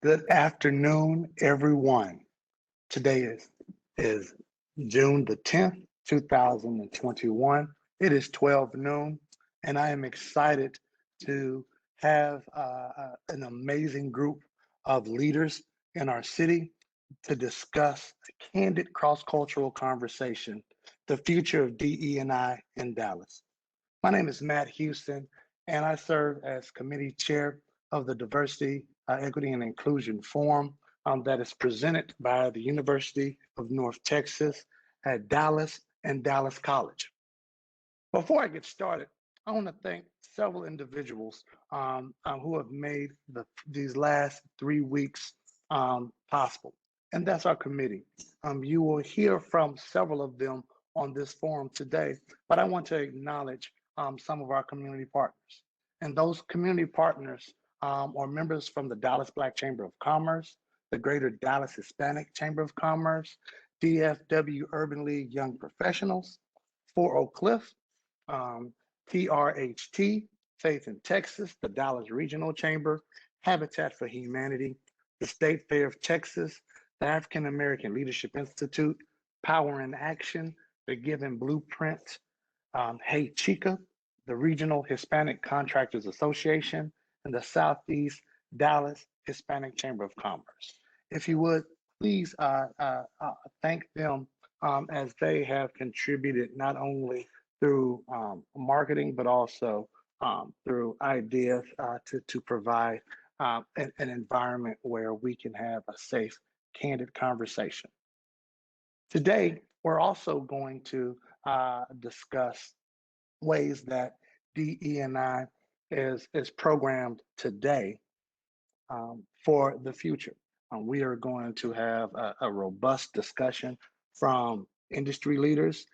Good afternoon, everyone. Today is June the 10th, 2021. It is 12 noon, and I am excited to have an amazing group of leaders in our city to discuss a candid cross-cultural conversation, the future of DE&I in Dallas. My name is Matt Houston, and I serve as committee chair of the Diversity, Equity, and Inclusion Forum that is presented by the University of North Texas at Dallas and Dallas College. Before I get started, I want to thank several individuals who have made these last 3 weeks possible, and that's our committee. You will hear from several of them on this forum today, but I want to acknowledge some of our community partners. And those community partners are members from the Dallas Black Chamber of Commerce, the Greater Dallas Hispanic Chamber of Commerce, DFW Urban League Young Professionals, 4 Oak Cliff, TRHT, Faith in Texas, the Dallas Regional Chamber, Habitat for Humanity, the State Fair of Texas, the African American Leadership Institute, Power in Action, the Given Blueprint, Hey Chica, the Regional Hispanic Contractors Association, and the Southeast Dallas Hispanic Chamber of Commerce. If you would, please thank them as they have contributed not only through marketing, but also through ideas to provide an environment where we can have a safe, candid conversation. Today, we're also going to discuss ways that DE&I is programmed today for the future. We are going to have a robust discussion from industry leaders,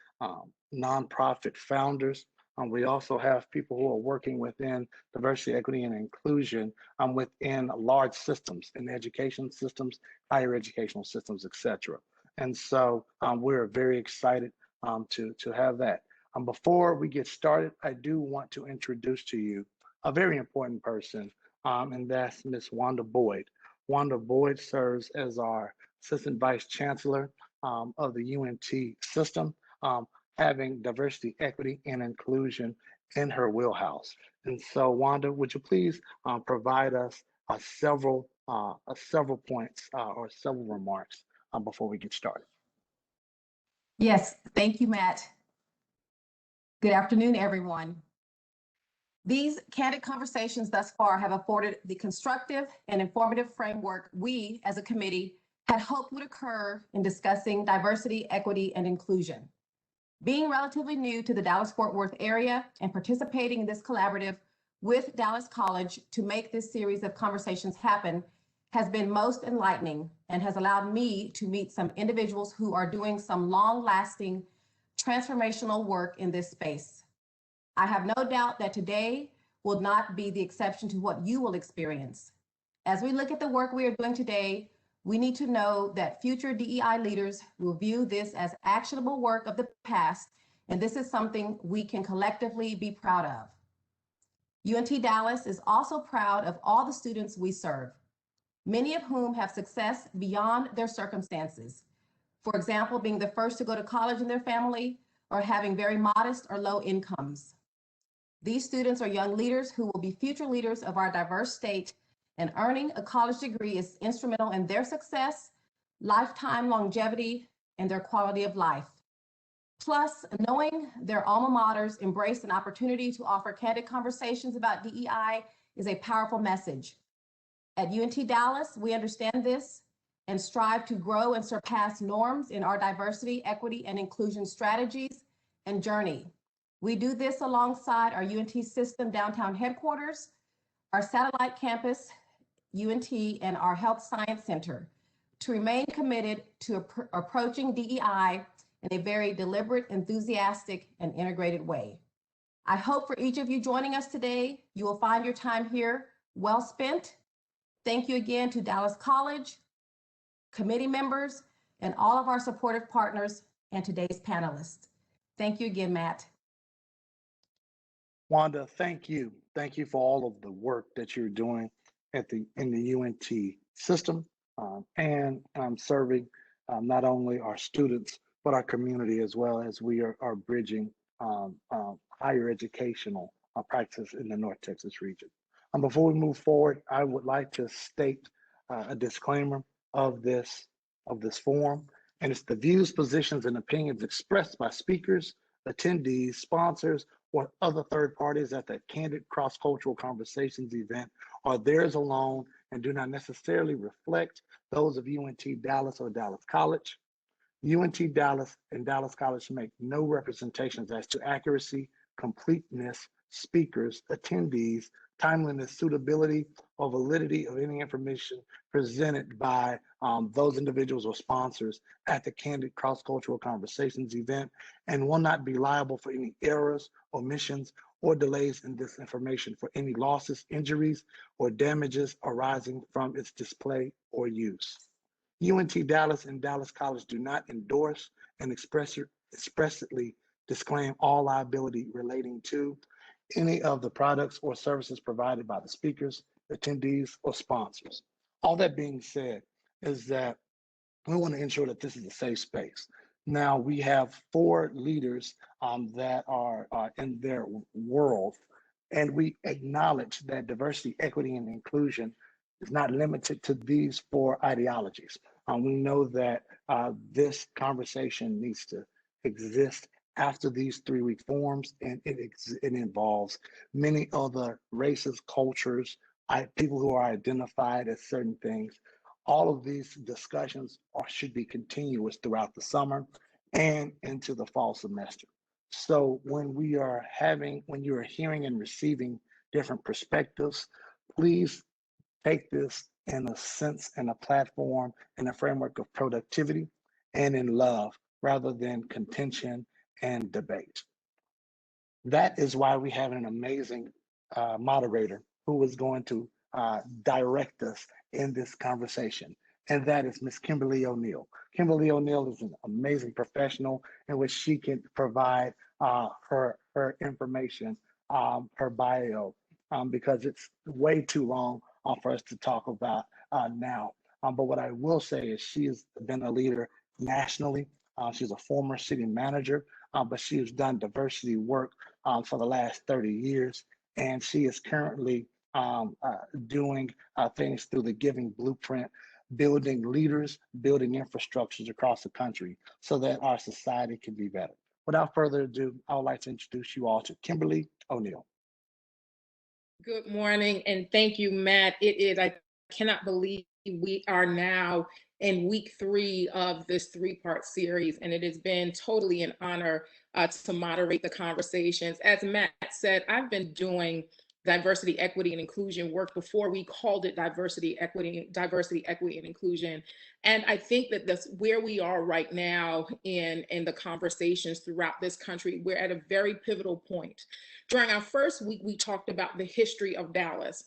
nonprofit founders. We also have people who are working within diversity, equity, and inclusion within large systems, in education systems, higher educational systems, et cetera. And so we're very excited to have that. Before we get started, I do want to introduce to you a very important person, and that's Ms. Wanda Boyd. Wanda Boyd serves as our Assistant Vice Chancellor of the UNT system, having diversity, equity, and inclusion in her wheelhouse. And so, Wanda, would you please provide us several points or several remarks before we get started? Yes, thank you, Matt. Good afternoon, everyone. These candid conversations thus far have afforded the constructive and informative framework we, as a committee, had hoped would occur in discussing diversity, equity, and inclusion. Being relatively new to the Dallas-Fort Worth area and participating in this collaborative with Dallas College to make this series of conversations happen has been most enlightening and has allowed me to meet some individuals who are doing some long-lasting transformational work in this space. I have no doubt that today will not be the exception to what you will experience. As we look at the work we are doing today, we need to know that future DEI leaders will view this as actionable work of the past, and this is something we can collectively be proud of. UNT Dallas is also proud of all the students we serve, many of whom have success beyond their circumstances. For example, being the first to go to college in their family or having very modest or low incomes. These students are young leaders who will be future leaders of our diverse state, and earning a college degree is instrumental in their success, lifetime longevity, and their quality of life. Plus, knowing their alma maters embrace an opportunity to offer candid conversations about DEI is a powerful message. At UNT Dallas, we understand this and strive to grow and surpass norms in our diversity, equity, and inclusion strategies and journey. We do this alongside our UNT system downtown headquarters, our satellite campus, UNT, and our Health Science Center to remain committed to approaching DEI in a very deliberate, enthusiastic, and integrated way. I hope for each of you joining us today, you will find your time here well spent. Thank you again to Dallas College, committee members, and all of our supportive partners and today's panelists. Thank you again, Matt. Wanda, thank you. Thank you for all of the work that you're doing in the UNT system and serving not only our students, but our community as well as we are bridging higher educational practice in the North Texas region. Before we move forward, I would like to state a disclaimer of this forum, and it's the views, positions, and opinions expressed by speakers, attendees, sponsors, or other third parties at the Candid Cross-Cultural Conversations event are theirs alone and do not necessarily reflect those of UNT Dallas or Dallas College. UNT Dallas and Dallas College make no representations as to accuracy, completeness, speakers, attendees, timeliness, suitability, or validity of any information presented by those individuals or sponsors at the Candid Cross-Cultural Conversations event, and will not be liable for any errors, omissions, or delays in this information for any losses, injuries, or damages arising from its display or use. UNT Dallas and Dallas College do not endorse and expressly disclaim all liability relating to any of the products or services provided by the speakers, attendees, or sponsors. All that being said is that we want to ensure that this is a safe space. Now, we have 4 leaders that are in their world, and we acknowledge that diversity, equity, and inclusion is not limited to these 4 ideologies. We know that this conversation needs to exist after these 3-week forums, and it involves many other races, cultures, people who are identified as certain things. All of these discussions should be continuous throughout the summer and into the fall semester. So when you are hearing and receiving different perspectives, please take this in a sense and a platform and a framework of productivity and in love rather than contention and debate. That is why we have an amazing moderator who is going to direct us in this conversation, and that is Ms. Kimberly O'Neill. Kimberly O'Neill is an amazing professional in which she can provide her information, her bio, because it's way too long for us to talk about now. But what I will say is she has been a leader nationally. She's a former city manager, but she has done diversity work for the last 30 years. And she is currently doing things through the Giving Blueprint, building leaders, building infrastructures across the country so that our society can be better. Without further ado, I would like to introduce you all to Kimberly O'Neill. Good morning, and thank you, Matt. I cannot believe we are now in week 3 of this 3-part series, and it has been totally an honor to moderate the conversations. As Matt said, I've been doing diversity, equity, and inclusion work before we called it diversity, equity, and inclusion. And I think that that's where we are right now in the conversations throughout this country. We're at a very pivotal point. During our first week, we talked about the history of Dallas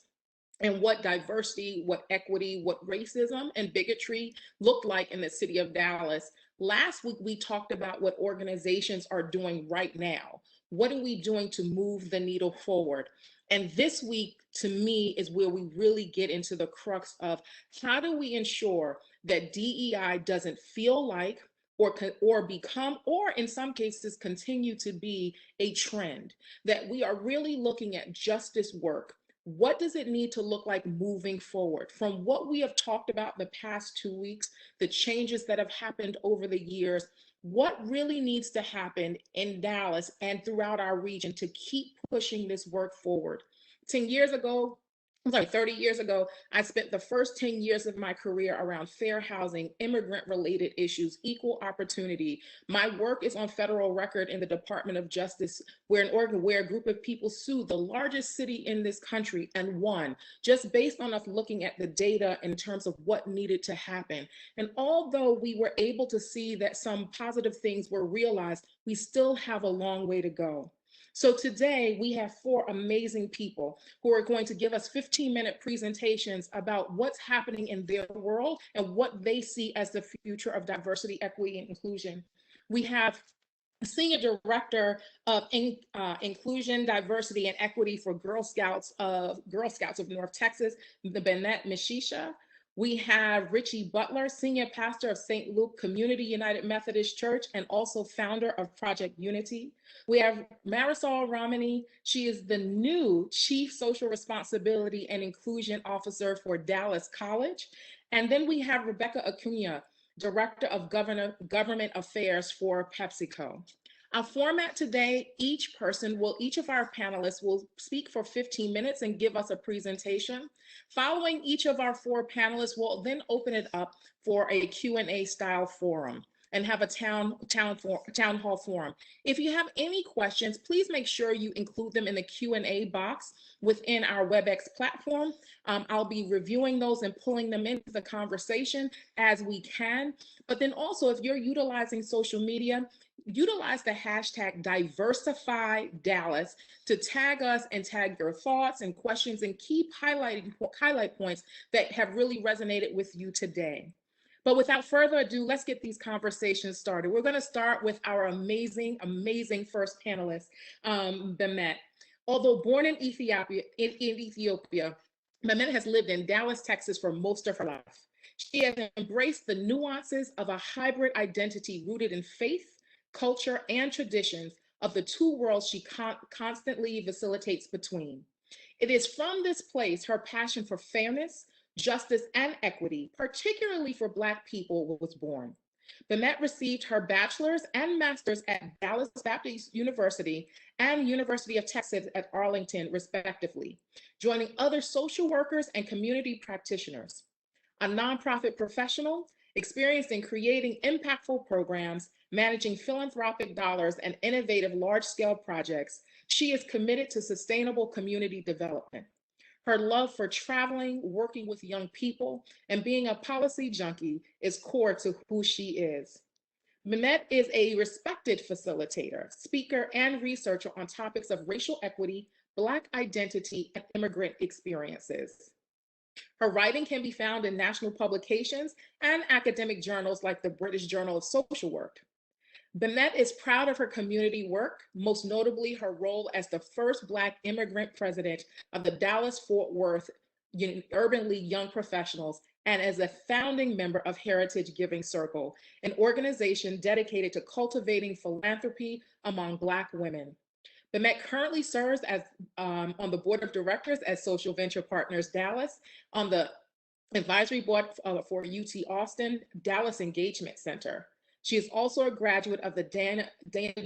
and what diversity, what equity, what racism and bigotry looked like in the city of Dallas. Last week, we talked about what organizations are doing right now. What are we doing to move the needle forward? And this week, to me, is where we really get into the crux of how do we ensure that DEI doesn't feel like or become, or in some cases, continue to be a trend, that we are really looking at justice work. What does it need to look like moving forward from what we have talked about the past 2 weeks, the changes that have happened over the years? What really needs to happen in Dallas and throughout our region to keep pushing this work forward? 30 years ago, I spent the first 10 years of my career around fair housing, immigrant-related issues, equal opportunity. My work is on federal record in the Department of Justice, where a group of people sued the largest city in this country and won, just based on us looking at the data in terms of what needed to happen. And although we were able to see that some positive things were realized, we still have a long way to go. So today we have 4 amazing people who are going to give us 15-minute presentations about what's happening in their world and what they see as the future of diversity, equity, and inclusion. We have Senior Director of Inclusion, Diversity, and Equity for Girl Scouts of North Texas, the Bennett Mishisha. We have Richie Butler, Senior Pastor of St. Luke Community United Methodist Church and also founder of Project Unity. We have Marisol Romani. She is the new Chief Social Responsibility and Inclusion Officer for Dallas College. And then we have Rebecca Acuna, Director of Government Affairs for PepsiCo. Our format today, each of our panelists will speak for 15 minutes and give us a presentation. Following each of our 4 panelists, we'll then open it up for a Q&A style forum and have a town hall forum. If you have any questions, please make sure you include them in the Q&A box within our WebEx platform. I'll be reviewing those and pulling them into the conversation as we can. But then also, if you're utilizing social media, utilize the hashtag #DiversifyDallas to tag us and tag your thoughts and questions and keep highlight points that have really resonated with you today. But without further ado, let's get these conversations started. We're going to start with our amazing first panelist, Mehmet. Although born in Ethiopia, Mehmet has lived in Dallas, Texas for most of her life. She has embraced the nuances of a hybrid identity rooted in faith, culture, and traditions of the 2 worlds she constantly facilitates between. It is from this place her passion for fairness, justice, and equity, particularly for Black people, was born. Mehmet received her bachelor's and master's at Dallas Baptist University and University of Texas at Arlington, respectively, joining other social workers and community practitioners. A nonprofit professional, experienced in creating impactful programs, managing philanthropic dollars, and innovative large-scale projects, she is committed to sustainable community development. Her love for traveling, working with young people, and being a policy junkie is core to who she is. Mehmet is a respected facilitator, speaker, and researcher on topics of racial equity, Black identity, and immigrant experiences. Her writing can be found in national publications and academic journals like the British Journal of Social Work. Mehmet is proud of her community work, most notably her role as the first Black immigrant president of the Dallas-Fort Worth Urban League Young Professionals, and as a founding member of Heritage Giving Circle, an organization dedicated to cultivating philanthropy among Black women. Mehmet currently serves as on the board of directors at Social Venture Partners Dallas, on the advisory board for UT Austin Dallas Engagement Center. She is also a graduate of the Dana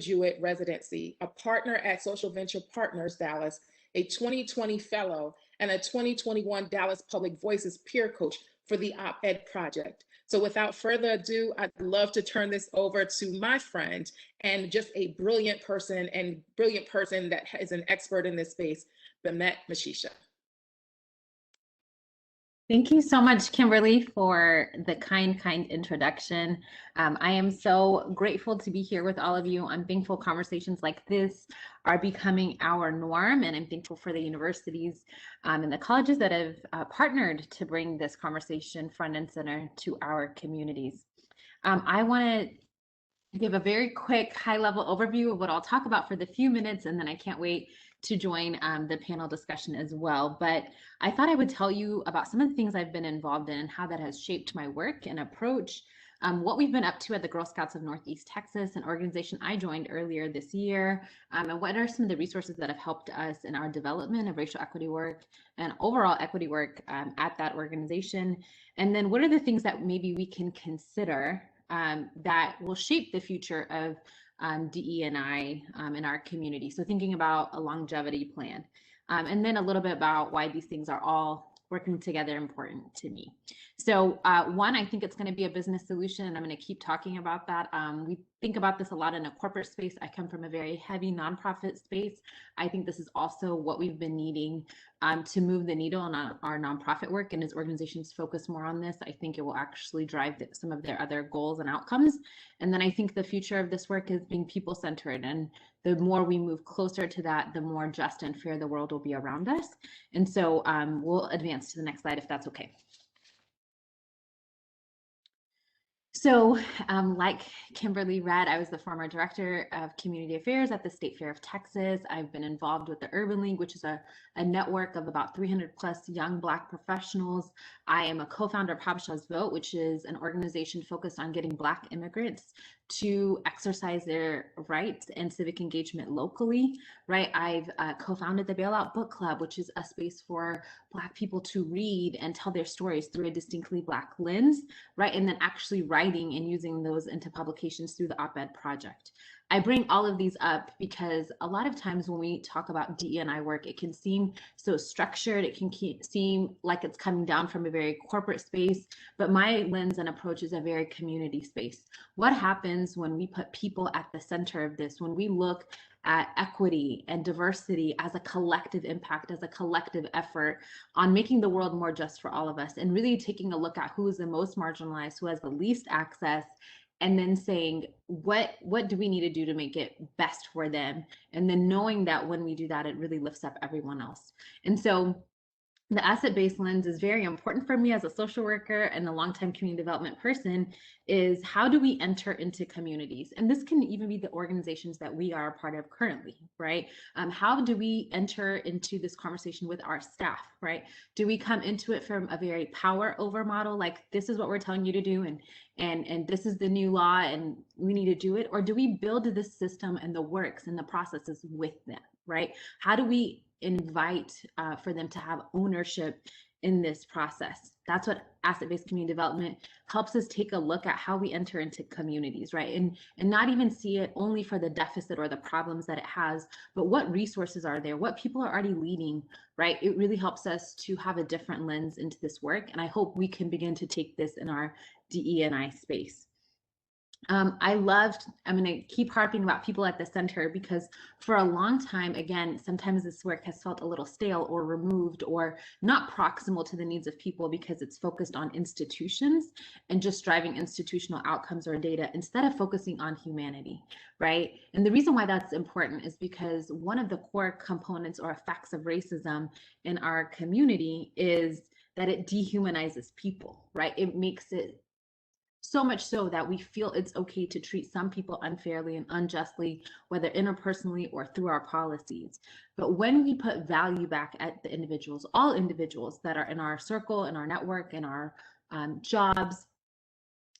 Jewett Residency, a partner at Social Venture Partners Dallas, a 2020 fellow, and a 2021 Dallas Public Voices peer coach for the Op-Ed Project. So without further ado, I'd love to turn this over to my friend and just a brilliant person that is an expert in this space, Mehmet Meshicha. Thank you so much, Kimberly, for the kind introduction. I am so grateful to be here with all of you. I'm thankful conversations like this are becoming our norm, and I'm thankful for the universities and the colleges that have partnered to bring this conversation front and center to our communities. I want to give a very quick high-level overview of what I'll talk about for the few minutes, and then I can't wait to join the panel discussion as well. But I thought I would tell you about some of the things I've been involved in and how that has shaped my work and approach, what we've been up to at the Girl Scouts of Northeast Texas, an organization I joined earlier this year, and what are some of the resources that have helped us in our development of racial equity work and overall equity work at that organization. And then what are the things that maybe we can consider that will shape the future of DE&I in our community. So thinking about a longevity plan, and then a little bit about why these things are all working together important to me. So one, I think it's going to be a business solution, and I'm going to keep talking about that. We think about this a lot in a corporate space. I come from a very heavy nonprofit space. I think this is also what we've been needing to move the needle on our nonprofit work. And as organizations focus more on this, I think it will actually drive some of their other goals and outcomes. And then I think the future of this work is being people-centered. And the more we move closer to that, the more just and fair the world will be around us. And so we'll advance to the next slide if that's okay. So like Kimberly read, I was the former director of community affairs at the State Fair of Texas. I've been involved with the Urban League, which is a network of about 300 plus young Black professionals. I am a co-founder of Habesha's Vote, which is an organization focused on getting Black immigrants to exercise their rights and civic engagement locally, right? I've co-founded the Bailout Book Club, which is a space for Black people to read and tell their stories through a distinctly Black lens, right? And then actually writing and using those into publications through the Op-Ed Project. I bring all of these up because a lot of times when we talk about DE&I work, it can seem so structured, it can seem like it's coming down from a very corporate space, but my lens and approach is a very community space. What happens when we put people at the center of this, when we look at equity and diversity as a collective impact, as a collective effort on making the world more just for all of us, and really taking a look at who is the most marginalized, who has the least access, and then saying, what do we need to do to make it best for them? And then knowing that when we do that, it really lifts up everyone else. And so the asset-based lens is very important for me as a social worker and a longtime community development person. Is how do we enter into communities? And this can even be the organizations that we are a part of currently, right? How do we enter into this conversation with our staff, right? Do we come into it from a very power over model, like this is what we're telling you to do, and this is the new law and we need to do it? Or do we build this system and the works and the processes with them, right? How do we invite for them to have ownership in this process? That's what asset-based community development helps us take a look at, how we enter into communities, right? And not even see it only for the deficit or the problems that it has, but what resources are there, what people are already leading, right? It really helps us to have a different lens into this work. And I hope we can begin to take this in our DE&I space. I'm going to keep harping about people at the center, because for a long time, again, sometimes this work has felt a little stale or removed or not proximal to the needs of people, because it's focused on institutions and just driving institutional outcomes or data instead of focusing on humanity, right? And the reason why that's important is because one of the core components or effects of racism in our community is that it dehumanizes people, right? It makes it so much so that we feel it's okay to treat some people unfairly and unjustly, whether interpersonally or through our policies. But when we put value back at the individuals, all individuals that are in our circle, in our network, in our jobs,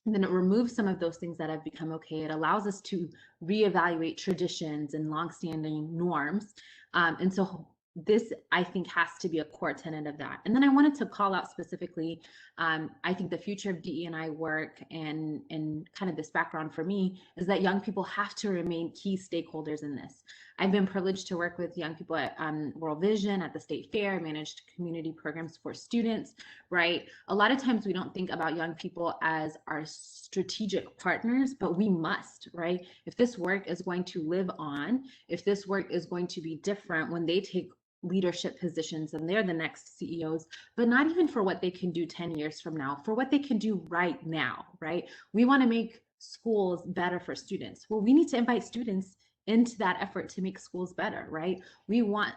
and then it removes some of those things that have become okay. It allows us to reevaluate traditions and longstanding norms. And so this, I think, has to be a core tenet of that. And then I wanted to call out specifically, I think the future of DE&I work and kind of this background for me is that young people have to remain key stakeholders in this. I've been privileged to work with young people at World Vision, at the State Fair, managed community programs for students, right? A lot of times we don't think about young people as our strategic partners, but we must, right? If this work is going to live on, if this work is going to be different when they take leadership positions and they're the next CEOs, but not even for what they can do 10 years from now, for what they can do right now, right? We want to make schools better for students. Well, we need to invite students into that effort to make schools better, right? We want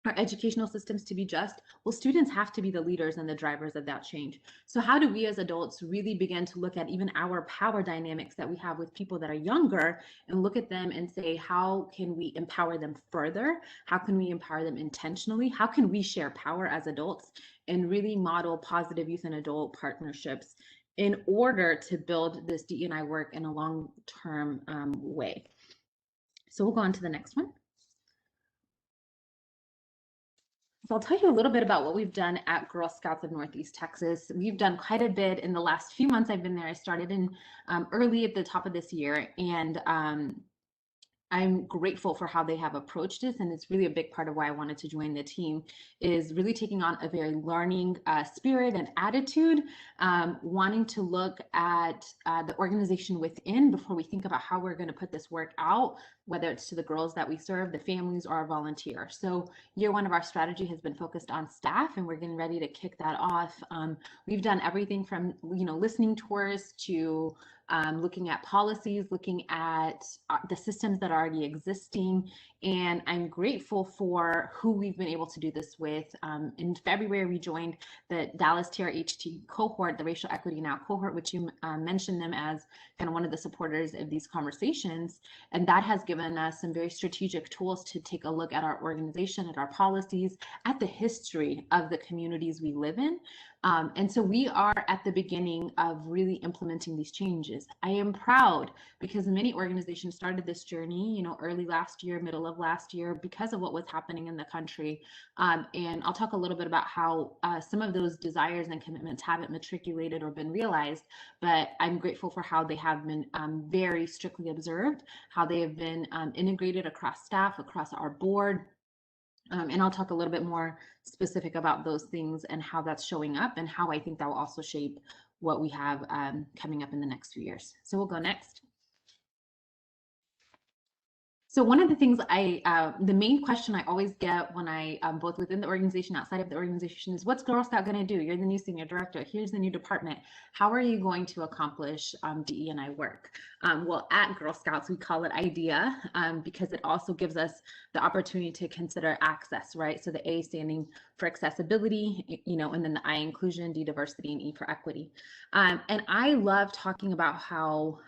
our educational systems to be just. Well, students have to be the leaders and the drivers of that change. So how do we as adults really begin to look at even our power dynamics that we have with people that are younger and look at them and say, how can we empower them further? How can we empower them intentionally? How can we share power as adults and really model positive youth and adult partnerships in order to build this DE&I work in a long-term way? So we'll go on to the next one. So I'll tell you a little bit about what we've done at Girl Scouts of Northeast Texas. We've done quite a bit in the last few months I've been there. I started in early at the top of this year, and I'm grateful for how they have approached this, and it's really a big part of why I wanted to join the team, is really taking on a very learning spirit and attitude, wanting to look at the organization within before we think about how we're going to put this work out, whether it's to the girls that we serve, the families, or our volunteers. So year one of our strategy has been focused on staff, and we're getting ready to kick that off. We've done everything from, listening tours to looking at policies, looking at the systems that are already existing. And I'm grateful for who we've been able to do this with. In February, we joined the Dallas TRHT cohort, the Racial Equity Now cohort, which you mentioned them as kind of one of the supporters of these conversations. And that has given us some very strategic tools to take a look at our organization, at our policies, at the history of the communities we live in. And so we are at the beginning of really implementing these changes. I am proud because many organizations started this journey, early last year, middle of last year, because of what was happening in the country. And I'll talk a little bit about how some of those desires and commitments haven't matriculated or been realized, but I'm grateful for how they have been very strictly observed, how they have been integrated across staff, across our board. And I'll talk a little bit more specific about those things and how that's showing up and how I think that will also shape what we have coming up in the next few years. So we'll go next. So one of the things the main question I always get when I, both within the organization, outside of the organization, is what's Girl Scout going to do? You're the new senior director. Here's the new department. How are you going to accomplish DE&I work? Well, at Girl Scouts, we call it IDEA because it also gives us the opportunity to consider access, right? So the A standing for accessibility, and then the I inclusion, D diversity, and E for equity. And I love talking about how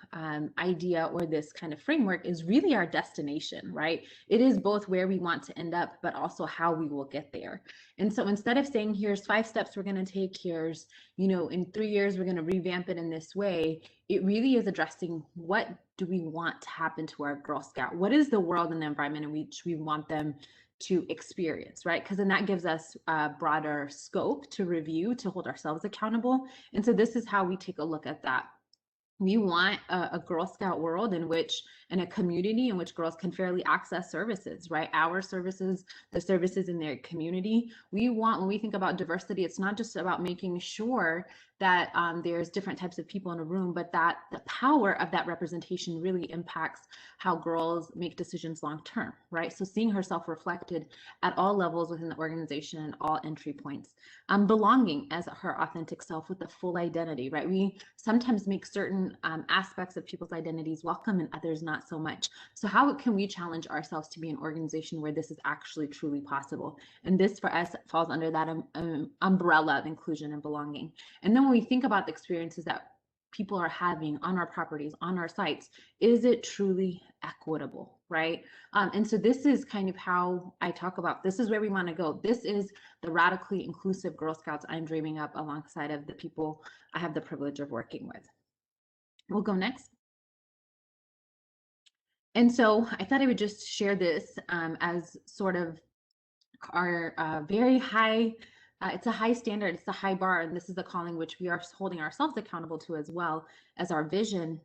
IDEA, or this kind of framework, is really our destination, right? It is both where we want to end up, but also how we will get there. And so instead of saying, here's 5 steps we're going to take, here's, in 3 years, we're going to revamp it in this way, it really is addressing what do we want to happen to our Girl Scout? What is the world and the environment in which we want them to experience, right? Because then that gives us a broader scope to review, to hold ourselves accountable. And so this is how we take a look at that. We want a Girl Scout world in a community in which girls can fairly access services, right? Our services, the services in their community. When we think about diversity, it's not just about making sure that there's different types of people in a room, but that the power of that representation really impacts how girls make decisions long term, right? So seeing herself reflected at all levels within the organization and all entry points. Belonging as her authentic self with a full identity, right? We sometimes make certain aspects of people's identities welcome and others not so much. So how can we challenge ourselves to be an organization where this is actually truly possible? And this for us falls under that umbrella of inclusion and belonging. And then when we think about the experiences that people are having on our properties, on our sites, is it truly equitable, right? And so this is kind of how I talk about, this is where we want to go. This is the radically inclusive Girl Scouts I'm dreaming up alongside of the people I have the privilege of working with. We'll go next. And so I thought I would just share this as sort of our very high, it's a high standard, it's a high bar, and this is the calling which we are holding ourselves accountable to as well as our vision,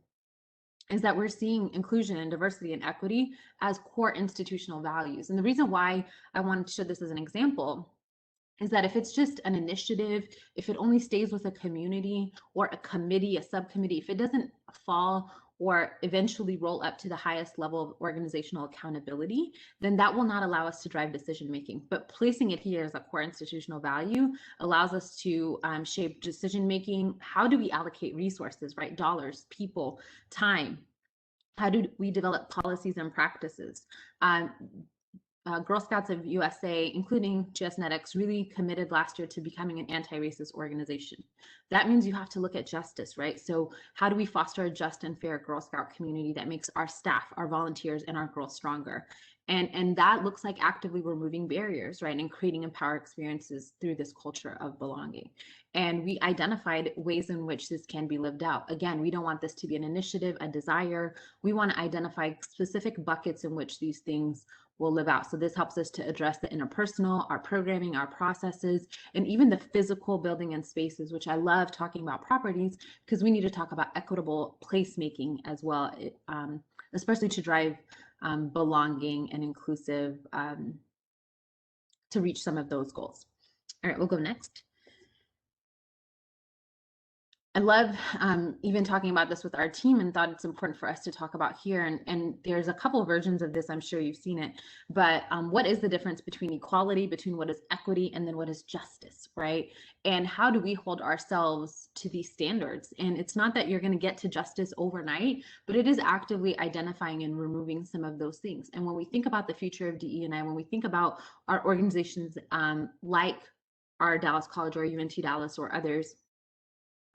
is that we're seeing inclusion and diversity and equity as core institutional values. And the reason why I wanted to show this as an example is that if it's just an initiative, if it only stays with a community or a committee, a subcommittee, if it doesn't fall or eventually roll up to the highest level of organizational accountability, then that will not allow us to drive decision making. But placing it here as a core institutional value allows us to shape decision making. How do we allocate resources, right? Dollars, people, time. How do we develop policies and practices? Girl Scouts of USA, including GSNetX, really committed last year to becoming an anti-racist organization. That means you have to look at justice, right? So how do we foster a just and fair Girl Scout community that makes our staff, our volunteers, and our girls stronger? And that looks like actively removing barriers, right? And creating empowered experiences through this culture of belonging. And we identified ways in which this can be lived out. Again, we don't want this to be an initiative, a desire. We want to identify specific buckets in which these things will live out. So this helps us to address the interpersonal, our programming, our processes, and even the physical building and spaces, which I love talking about properties because we need to talk about equitable placemaking as well, especially to drive belonging and inclusive to reach some of those goals. All right, we'll go next. I love even talking about this with our team, and thought it's important for us to talk about here. And there's a couple versions of this, I'm sure you've seen it, but what is the difference between equality, between what is equity, and then what is justice, right? And how do we hold ourselves to these standards? And it's not that you're going to get to justice overnight, but it is actively identifying and removing some of those things. And when we think about the future of DE&I, when we think about our organizations like our Dallas College or UNT Dallas or others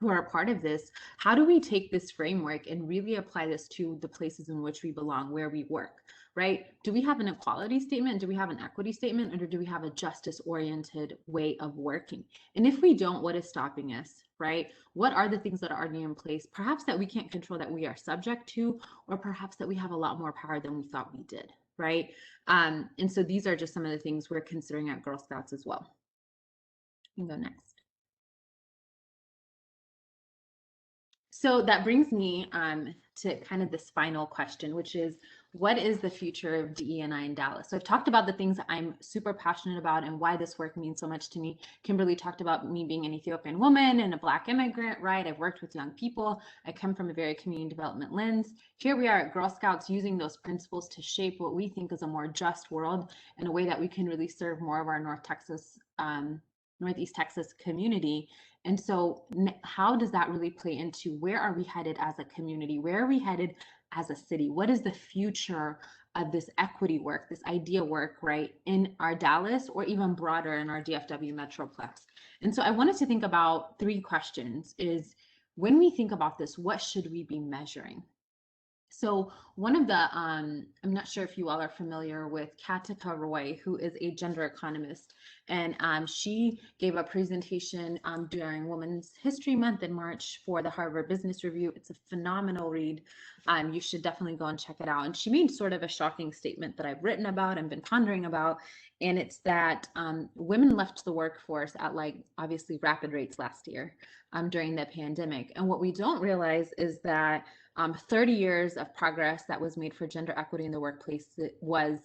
who are a part of this, how do we take this framework and really apply this to the places in which we belong, where we work, right? Do we have an equality statement? Do we have an equity statement? Or do we have a justice-oriented way of working? And if we don't, what is stopping us, right? What are the things that are already in place, perhaps that we can't control, that we are subject to, or perhaps that we have a lot more power than we thought we did, right? And so these are just some of the things we're considering at Girl Scouts as well. You can go next. So that brings me to kind of this final question, which is, what is the future of DE&I in Dallas? So I've talked about the things I'm super passionate about and why this work means so much to me. Kimberly talked about me being an Ethiopian woman and a Black immigrant, right? I've worked with young people. I come from a very community development lens. Here we are at Girl Scouts using those principles to shape what we think is a more just world in a way that we can really serve more of our Northeast Texas community. And so how does that really play into where are we headed as a community? Where are we headed as a city? What is the future of this equity work, this idea work, right, in our Dallas or even broader in our DFW Metroplex? And so I wanted to think about 3 questions. Is when we think about this, what should we be measuring? So one of the, I'm not sure if you all are familiar with Katika Roy, who is a gender economist, and she gave a presentation during Women's History Month in March for the Harvard Business Review. It's a phenomenal read. You should definitely go and check it out. And she made sort of a shocking statement that I've written about and been pondering about, and it's that women left the workforce at, like, obviously rapid rates last year during the pandemic. And what we don't realize is that 30 years of progress that was made for gender equity in the workplace was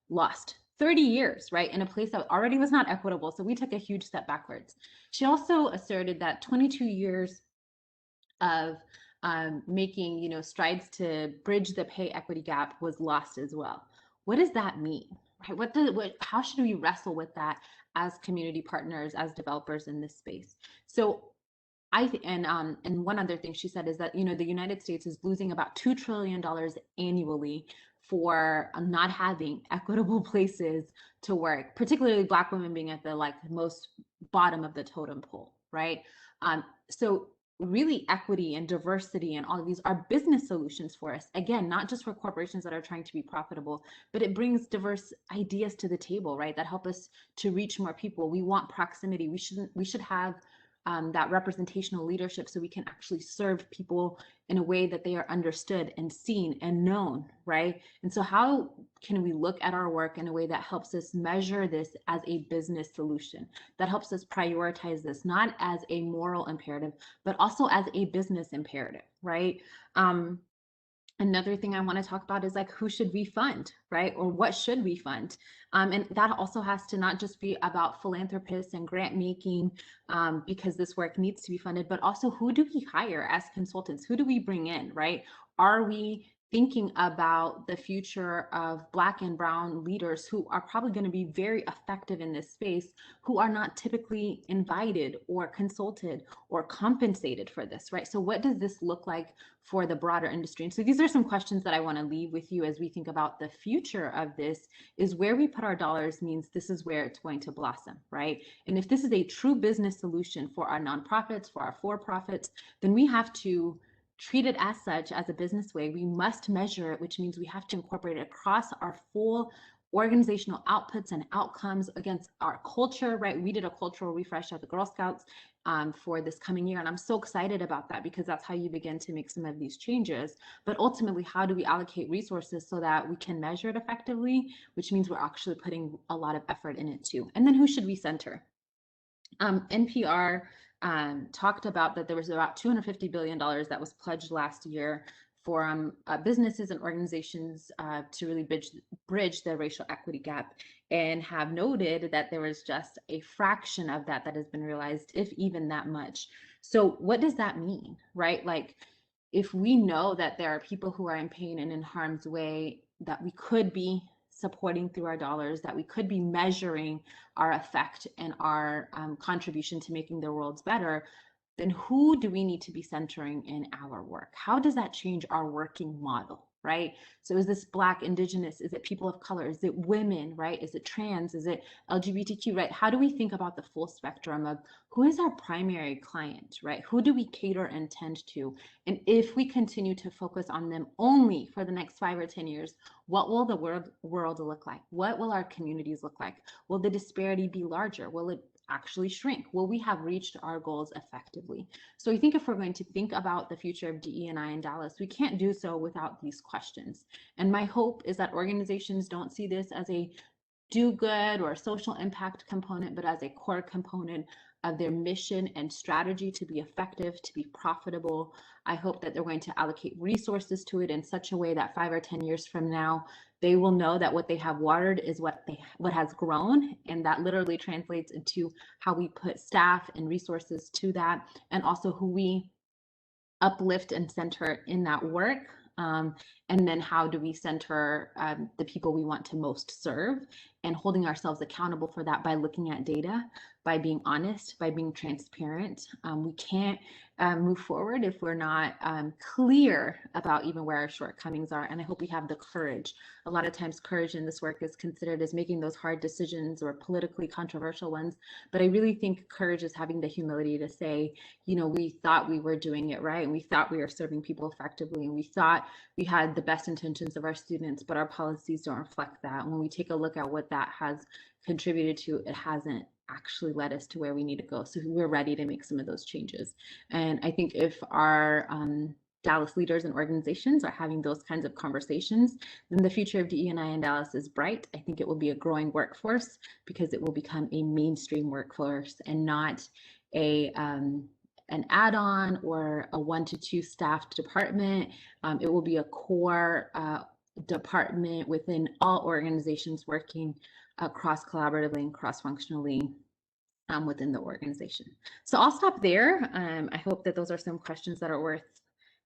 lost. 30 years, right, in a place that already was not equitable. So we took a huge step backwards. She also asserted that 22 years of making, strides to bridge the pay equity gap was lost as well. What does that mean, right? How should we wrestle with that as community partners, as developers in this space? So and one other thing she said is that, the United States is losing about $2 trillion annually for not having equitable places to work, particularly Black women being at the most bottom of the totem pole, right? So really equity and diversity and all of these are business solutions for us. Again, not just for corporations that are trying to be profitable, but it brings diverse ideas to the table, right? That help us to reach more people. We want proximity. We should have that representational leadership so we can actually serve people in a way that they are understood and seen and known, right? And so how can we look at our work in a way that helps us measure this as a business solution, that helps us prioritize this not as a moral imperative, but also as a business imperative, right? Another thing I want to talk about is who should we fund, right? Or what should we fund? And that also has to not just be about philanthropists and grant making because this work needs to be funded, but also who do we hire as consultants? Who do we bring in, right? Are we thinking about the future of Black and Brown leaders who are probably going to be very effective in this space, who are not typically invited or consulted or compensated for this, right? So what does this look like for the broader industry? And so these are some questions that I want to leave with you as we think about the future of this. Is where we put our dollars means this is where it's going to blossom, right? And if this is a true business solution for our nonprofits, for our for-profits, then we have to treat it as such, as a business way. We must measure it, which means we have to incorporate it across our full organizational outputs and outcomes against our culture, right? We did a cultural refresh at the Girl Scouts for this coming year. And I'm so excited about that because that's how you begin to make some of these changes. But ultimately, how do we allocate resources so that we can measure it effectively, which means we're actually putting a lot of effort in it too. And then who should we center? NPR talked about that there was about $250 billion that was pledged last year for businesses and organizations to really bridge the racial equity gap, and have noted that there was just a fraction of that has been realized, if even that much. So what does that mean, right? Like, if we know that there are people who are in pain and in harm's way that we could be supporting through our dollars, that we could be measuring our effect and our contribution to making their worlds better, then who do we need to be centering in our work? How does that change our working model, right? So is this Black, Indigenous? Is it people of color? Is it women, right? Is it trans? Is it LGBTQ, right? How do we think about the full spectrum of who is our primary client, right? Who do we cater and tend to? And if we continue to focus on them only for the next 5 or 10 years, what will the world look like? What will our communities look like? Will the disparity be larger? Will it actually shrink? Will we have reached our goals effectively? So I think if we're going to think about the future of DE&I in Dallas, we can't do so without these questions. And my hope is that organizations don't see this as a do good or social impact component, but as a core component of their mission and strategy to be effective, to be profitable. I hope that they're going to allocate resources to it in such a way that 5 or 10 years from now, they will know that what they have watered is what has grown, and that literally translates into how we put staff and resources to that, and also who we uplift and center in that work. And then how do we center the people we want to most serve, and holding ourselves accountable for that by looking at data, by being honest, by being transparent. We can't move forward if we're not clear about even where our shortcomings are. And I hope we have the courage. A lot of times courage in this work is considered as making those hard decisions or politically controversial ones. But I really think courage is having the humility to say, you know, we thought we were doing it right, and we thought we were serving people effectively, and we thought we had the best intentions of our students, but our policies don't reflect that. When we take a look at what that has contributed to, it hasn't actually led us to where we need to go. So we're ready to make some of those changes. And I think if our Dallas leaders and organizations are having those kinds of conversations, then the future of DE&I in Dallas is bright. I think it will be a growing workforce because it will become a mainstream workforce and not an add-on or a 1 to 2 staffed department. It will be a core department within all organizations working cross collaboratively and cross-functionally within the organization. So I'll stop there. I hope that those are some questions that are worth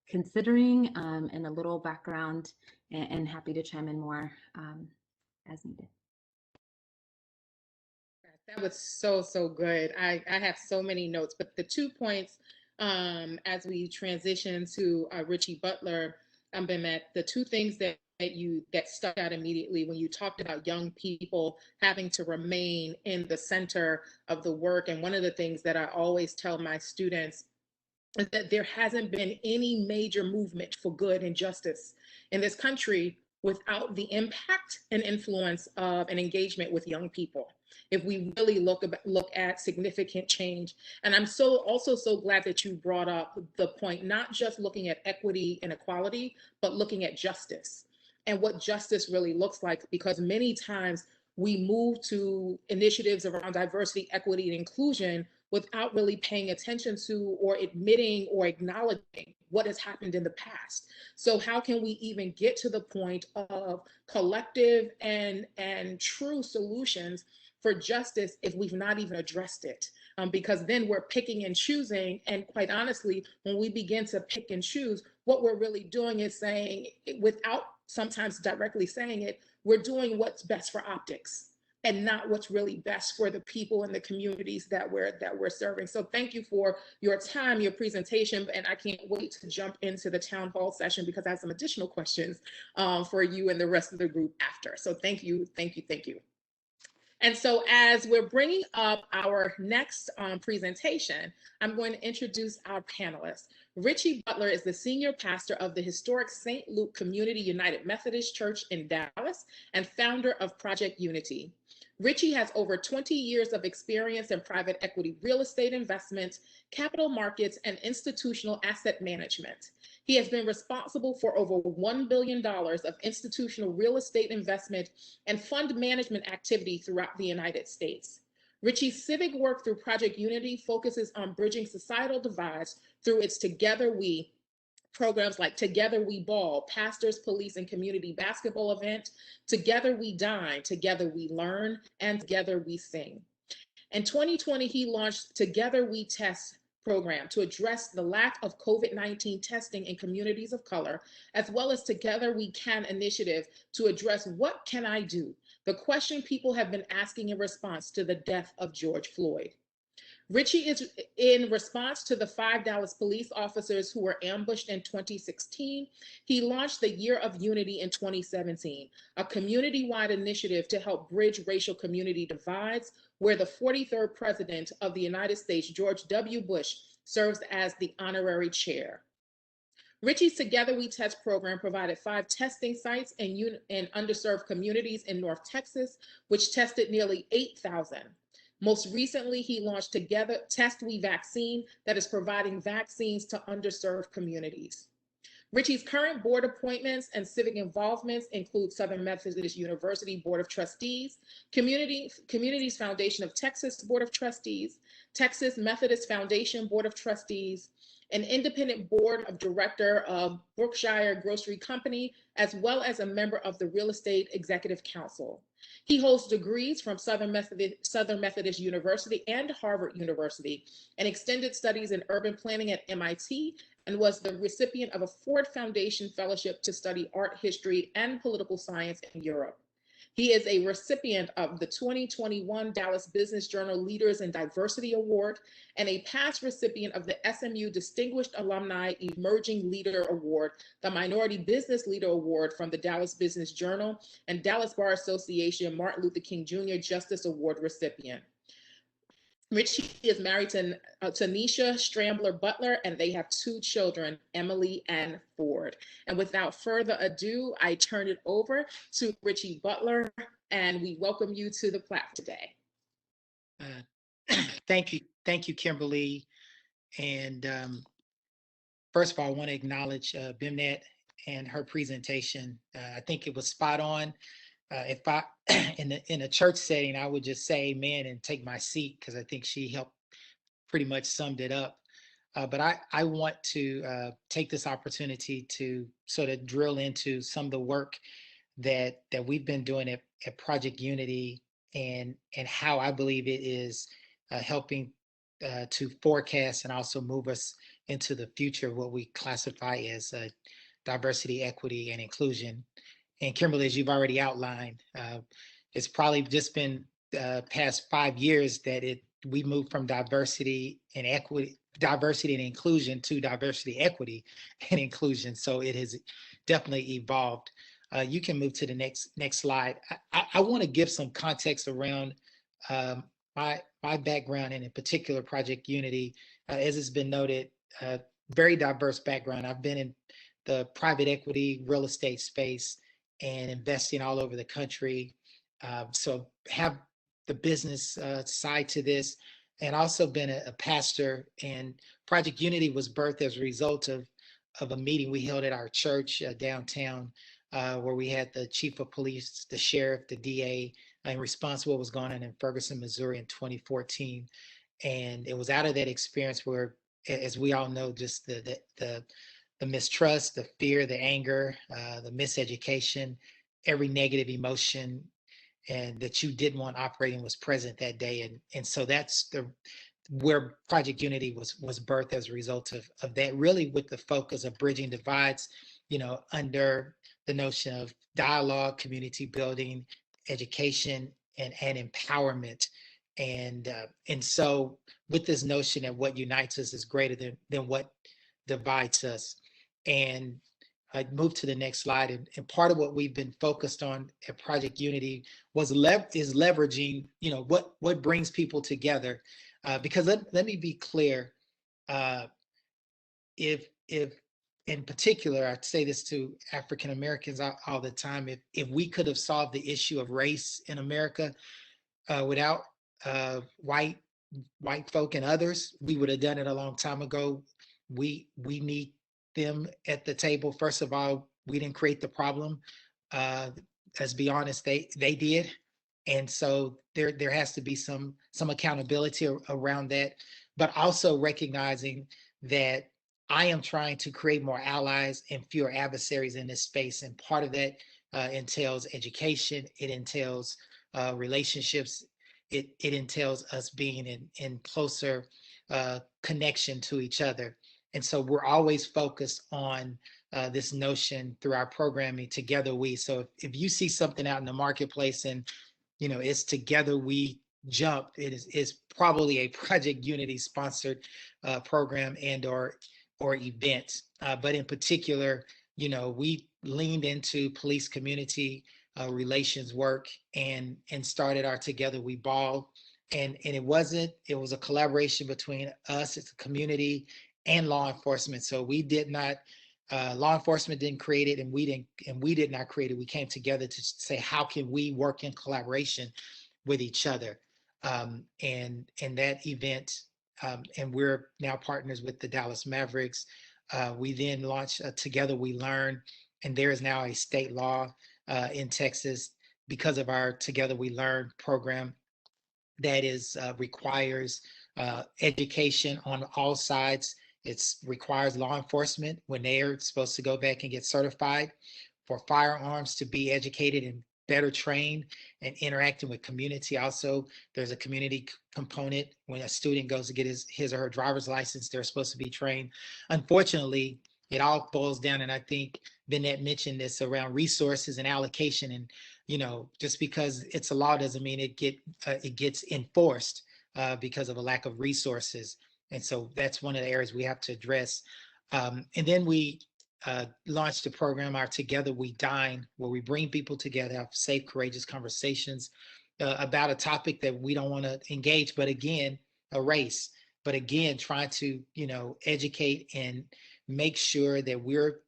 considering, and a little background, and happy to chime in more as needed. That was so good. I have so many notes, but the 2 points as we transition to Richie Butler, Mehmet, the 2 things that stuck out immediately when you talked about young people having to remain in the center of the work. And one of the things that I always tell my students is that there hasn't been any major movement for good and justice in this country without the impact and influence of an engagement with young people. If we really look at significant change. And I'm also so glad that you brought up the point, not just looking at equity and equality, but looking at justice and what justice really looks like, because many times we move to initiatives around diversity, equity, and inclusion without really paying attention to or admitting or acknowledging what has happened in the past. So how can we even get to the point of collective and true solutions for justice if we've not even addressed it? Because then we're picking and choosing. And quite honestly, when we begin to pick and choose, what we're really doing is saying, without sometimes directly saying it, we're doing what's best for optics and not what's really best for the people and the communities that we're serving. So thank you for your time, your presentation, and I can't wait to jump into the town hall session because I have some additional questions for you and the rest of the group after. So thank you. And so as we're bringing up our next presentation, I'm going to introduce our panelists. Richie Butler is the senior pastor of the historic St. Luke Community United Methodist Church in Dallas and founder of Project Unity. Richie has over 20 years of experience in private equity real estate investment, capital markets, and institutional asset management. He has been responsible for over $1 billion of institutional real estate investment and fund management activity throughout the United States. Richie's civic work through Project Unity focuses on bridging societal divides through its Together We programs like Together We Ball, Pastors, Police, and Community Basketball event, Together We Dine, Together We Learn, and Together We Sing. In 2020, he launched Together We Test program to address the lack of COVID-19 testing in communities of color, as well as Together We Can initiative to address what can I do? The question people have been asking in response to the death of George Floyd. Richie is in response to the 5 Dallas police officers who were ambushed in 2016. He launched the Year of Unity in 2017, a community-wide initiative to help bridge racial community divides, where the 43rd president of the United States, George W. Bush, serves as the honorary chair. Richie's Together We Test program provided 5 testing sites in underserved communities in North Texas, which tested nearly 8,000. Most recently, he launched Together Test We Vaccine that is providing vaccines to underserved communities. Richie's current board appointments and civic involvements include Southern Methodist University Board of Trustees, Communities Foundation of Texas Board of Trustees, Texas Methodist Foundation Board of Trustees, an independent board of director of Brookshire Grocery Company, as well as a member of the Real Estate Executive Council. He holds degrees from Southern Methodist University and Harvard University, and extended studies in urban planning at MIT, and was the recipient of a Ford Foundation Fellowship to study art history and political science in Europe. He is a recipient of the 2021 Dallas Business Journal Leaders in Diversity Award and a past recipient of the SMU Distinguished Alumni Emerging Leader Award, the Minority Business Leader Award from the Dallas Business Journal, and Dallas Bar Association Martin Luther King Jr. Justice Award recipient. Richie is married to Tanisha Strambler Butler, and they have 2 children, Emily and Ford. And without further ado, I turn it over to Richie Butler, and we welcome you to the platform today. Thank you, Kimberly. And first of all, I want to acknowledge Bimnet and her presentation. I think it was spot on. If I, in a church setting, I would just say amen and take my seat, because I think she helped pretty much summed it up. But I want to take this opportunity to sort of drill into some of the work that we've been doing at Project Unity, and how I believe it is helping to forecast and also move us into the future of what we classify as diversity, equity, and inclusion. And Kimberly, as you've already outlined, it's probably just been past 5 years that we moved from diversity and inclusion to diversity, equity, and inclusion. So it has definitely evolved. You can move to the next slide. I want to give some context around my background, and in particular Project Unity. As it's been noted, very diverse background. I've been in the private equity real estate space and investing all over the country. So have the business side to this, and also been a pastor. And Project Unity was birthed as a result of a meeting we held at our church downtown, where we had the chief of police, the sheriff, the DA, in response to what was going on in Ferguson, Missouri in 2014. And it was out of that experience where, as we all know, just the mistrust, the fear, the anger, the miseducation, every negative emotion and that you didn't want operating was present that day. And so that's where Project Unity was birthed as a result of that, really with the focus of bridging divides, under the notion of dialogue, community building, education, and empowerment. And so with this notion that what unites us is greater than what divides us. And I move to the next slide. And part of what we've been focused on at Project Unity is leveraging, what brings people together. Because let me be clear, if in particular, I say this to African Americans all the time, if we could have solved the issue of race in America without white folk and others, we would have done it a long time ago. We need them at the table. First of all, we didn't create the problem. Let's be honest, they did. And so there has to be some accountability around that, but also recognizing that I am trying to create more allies and fewer adversaries in this space. And part of that entails education. It entails relationships. It entails us being in closer connection to each other. And so we're always focused on this notion through our programming, Together We. So if you see something out in the marketplace and, it's Together We Jump, is probably a Project Unity sponsored program and or event. But in particular, we leaned into police community relations work and started our Together We Ball. And it was a collaboration between us as a community and law enforcement. So we did not, law enforcement didn't create it, and we did not create it. We came together to say, how can we work in collaboration with each other? And that event, and we're now partners with the Dallas Mavericks. We then launched Together We Learn, and there is now a state law in Texas because of our Together We Learn program that is requires education on all sides. It requires law enforcement when they're supposed to go back and get certified for firearms to be educated and better trained and interacting with community. Also, there's a community component when a student goes to get his or her driver's license, they're supposed to be trained. Unfortunately, it all boils down, and I think Vinette mentioned this, around resources and allocation. And just because it's a law doesn't mean it gets enforced because of a lack of resources. And so that's one of the areas we have to address. And then we launched a program, our Together We Dine, where we bring people together, have safe, courageous conversations about a topic that we don't want to engage, but again, a race. But again, trying to educate and make sure that we're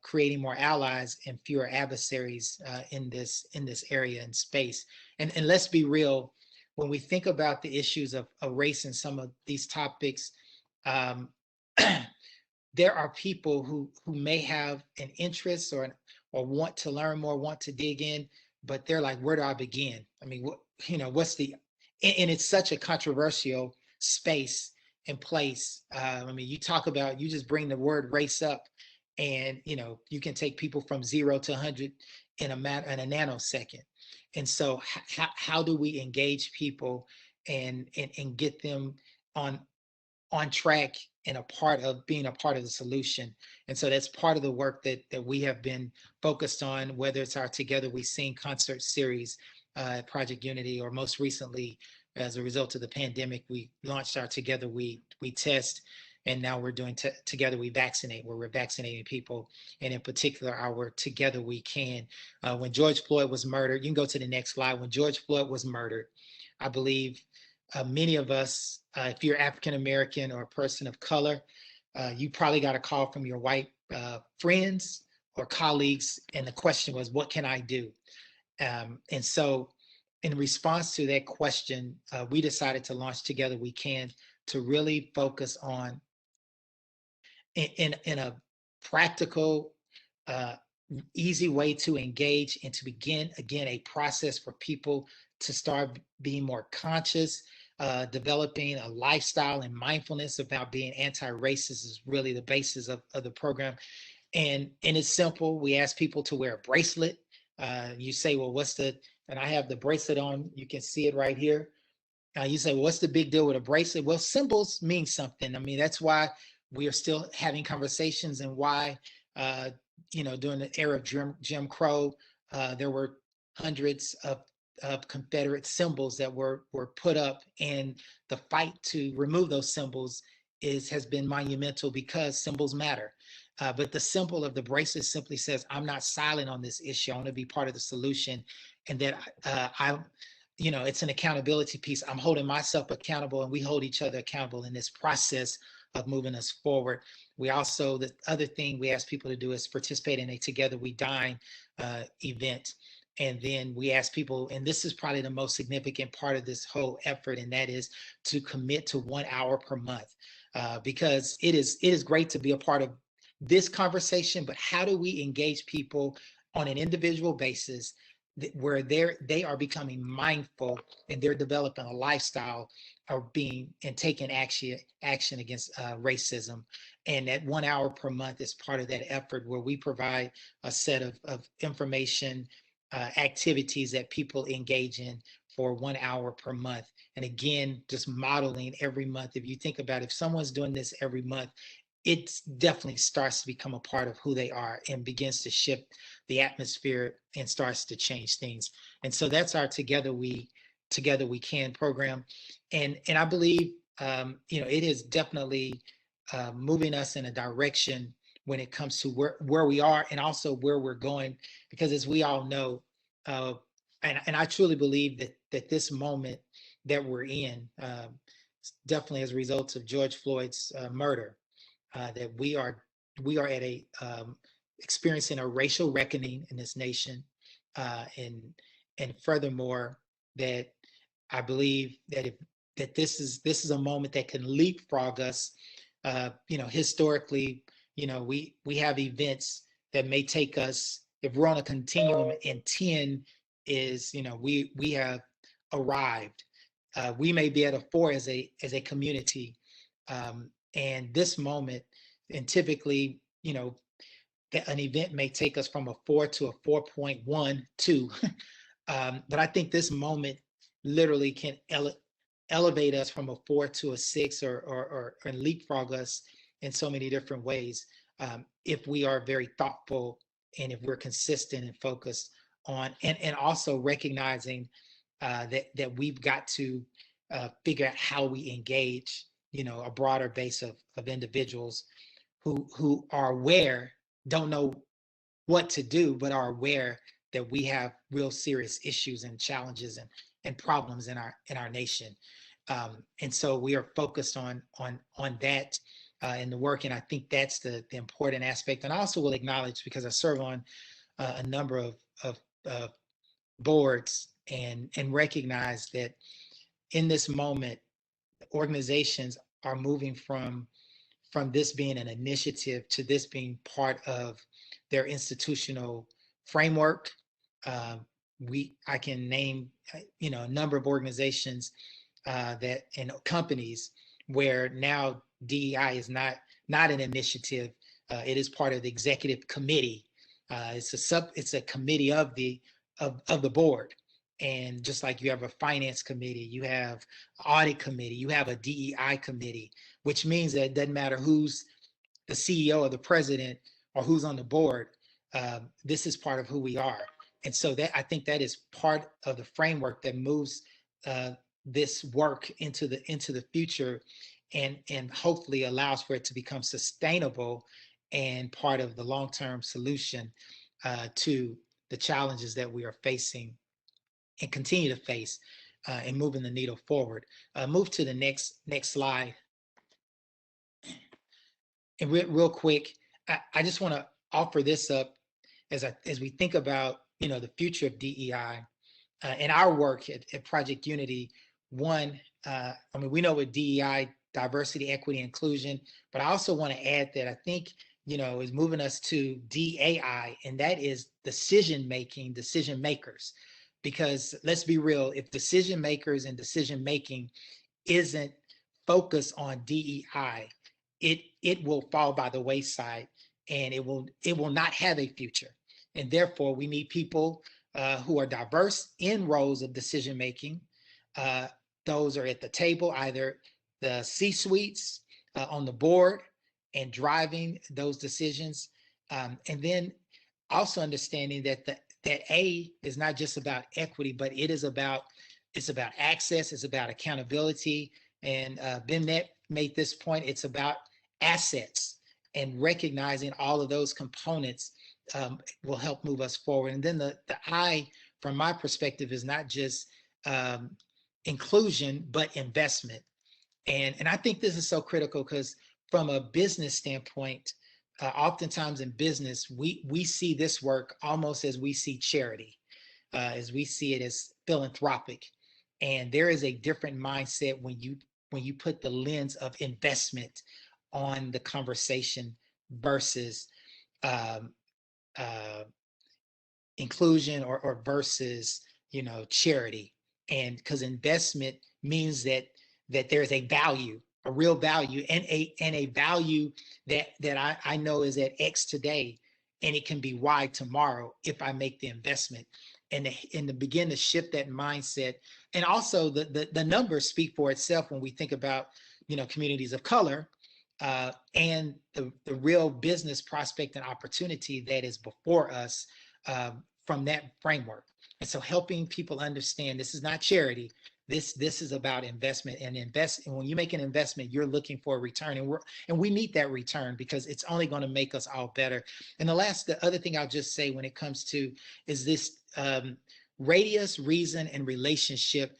creating more allies and fewer adversaries in this area and space. And let's be real, when we think about the issues of race and some of these topics, there are people who may have an interest or want to learn more, want to dig in, but they're like, where do I begin? I mean, what's the, and it's such a controversial space and place. I mean, you just bring the word race up, and you can take people from 0 to 100 in a nanosecond. And so how do we engage people and get them on track and being a part of the solution? And so that's part of the work that we have been focused on, whether it's our Together We Sing concert series, Project Unity, or most recently, as a result of the pandemic, we launched our Together We Test, and now we're doing Together We Vaccinate, where we're vaccinating people, and in particular, our Together We Can. When George Floyd was murdered, you can go to the next slide. When George Floyd was murdered, I believe many of us, if you're African American or a person of color, you probably got a call from your white friends or colleagues, and the question was, what can I do? And so in response to that question, we decided to launch Together We Can, to really focus on, in a practical, easy way to engage and to begin, again, a process for people to start being more conscious, developing a lifestyle and mindfulness about being anti-racist is really the basis of the program. And it's simple. We ask people to wear a bracelet. You say, well, and I have the bracelet on, you can see it right here. You say, well, what's the big deal with a bracelet? Well, symbols mean something. I mean, that's why we are still having conversations, and why, during the era of Jim Crow, there were hundreds of Confederate symbols that were put up, and the fight to remove those symbols has been monumental, because symbols matter. But the symbol of the bracelet simply says, I'm not silent on this issue. I want to be part of the solution, and that it's an accountability piece. I'm holding myself accountable, and we hold each other accountable in this process of moving us forward. We also, the other thing we ask people to do is participate in a Together We Dine event. And then we ask people, and this is probably the most significant part of this whole effort, and that is to commit to 1 hour per month, because it is great to be a part of this conversation, but how do we engage people on an individual basis where they are becoming mindful, and they're developing a lifestyle of being and taking action against racism? And that 1 hour per month is part of that effort, where we provide a set of information, activities that people engage in for 1 hour per month. And again, just modeling every month. If you think about it, if someone's doing this every month, it definitely starts to become a part of who they are and begins to shift the atmosphere and starts to change things. And so that's our Together We Can program. And I believe, it is definitely moving us in a direction when it comes to where we are and also where we're going, because as we all know, and I truly believe that this moment that we're in, definitely as a result of George Floyd's murder, that we are at a experiencing a racial reckoning in this nation, and furthermore, that I believe that this is a moment that can leapfrog us. Historically, we have events that may take us, if we're on a continuum and 10 is, we have arrived. We may be at a 4 as a community. And this moment, and typically, an event may take us from a 4 to a 4.12. But I think this moment literally can elevate us from a 4 to a 6, or leapfrog us in so many different ways, if we are very thoughtful and if we're consistent and focused on, and also recognizing that we've got to figure out how we engage, a broader base of individuals who are aware, don't know what to do, but are aware that we have real serious issues and challenges and problems in our nation. And so we are focused on that in the work. And I think that's the important aspect. And I also will acknowledge, because I serve on a number of boards, and recognize that in this moment, organizations are moving from this being an initiative to this being part of their institutional framework. I can name, a number of organizations that, and companies, where now DEI is not an initiative. It is part of the executive committee. It's a committee of the board. And just like you have a finance committee, you have audit committee, you have a DEI committee, which means that it doesn't matter who's the CEO or the president or who's on the board. This is part of who we are. And so I think that is part of the framework that moves this work into the future, and hopefully allows for it to become sustainable and part of the long-term solution to the challenges that we are facing and continue to face, and moving the needle forward. Move to the next slide. And real quick, I just want to offer this up as we think about, the future of DEI and our work at Project Unity. One, we know with DEI, diversity, equity, inclusion, but I also want to add that I think, is moving us to DAI, and that is decision makers. Because let's be real, if decision makers and decision making isn't focused on DEI, it will fall by the wayside, and it will not have a future. And therefore, we need people who are diverse in roles of decision making. Those are at the table, either the C-suites, on the board, and driving those decisions. And then also understanding that that A is not just about equity, but it's about access, it's about accountability. And BIMNet made this point, it's about assets, and recognizing all of those components will help move us forward. And then the I, from my perspective, is not just inclusion, but investment. And I think this is so critical, because from a business standpoint, oftentimes in business, we see this work almost as we see charity, as we see it as philanthropic. And there is a different mindset when you put the lens of investment on the conversation versus inclusion or versus charity. And because investment means that there's a value, a real value, and a value that I know is at X today, and it can be Y tomorrow if I make the investment. to begin to shift that mindset. And also the numbers speak for itself when we think about, communities of color, and the real business prospect and opportunity that is before us, from that framework. And so helping people understand this is not charity. This is about investment, and and when you make an investment, you're looking for a return, and we need that return because it's only going to make us all better. And the other thing I'll just say when it comes to is this, radius, reason, and relationship.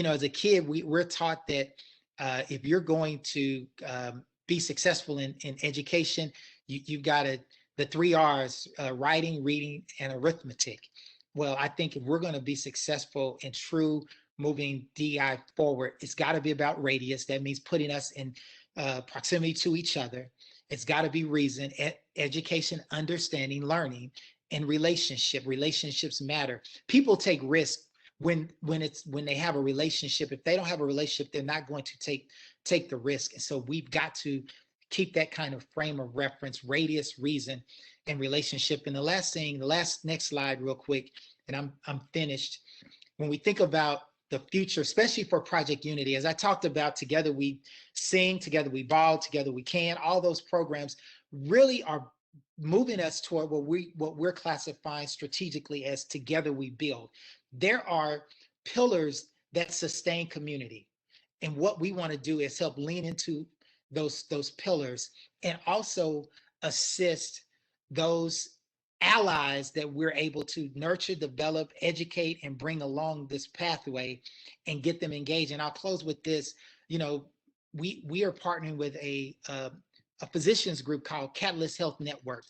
As a kid, we're taught that if you're going to be successful in education, you've got the 3 R's: writing, reading, and arithmetic. Well, I think if we're going to be successful in true moving DEI forward, it's got to be about radius. That means putting us in proximity to each other. It's got to be reason, education, understanding, learning, and relationship. Relationships matter. People take risks when they have a relationship. If they don't have a relationship, they're not going to take the risk. And so we've got to keep that kind of frame of reference: radius, reason, and relationship. And next slide real quick, and I'm finished. When we think about the future, especially for Project Unity, as I talked about, Together We Sing, Together We Ball, Together We Can, all those programs really are moving us toward what we're classifying strategically as Together We Build. There are pillars that sustain community. And what we want to do is help lean into those pillars and also assist those allies that we're able to nurture, develop, educate, and bring along this pathway and get them engaged. And I'll close with this. We are partnering with a physicians group called Catalyst Health Network,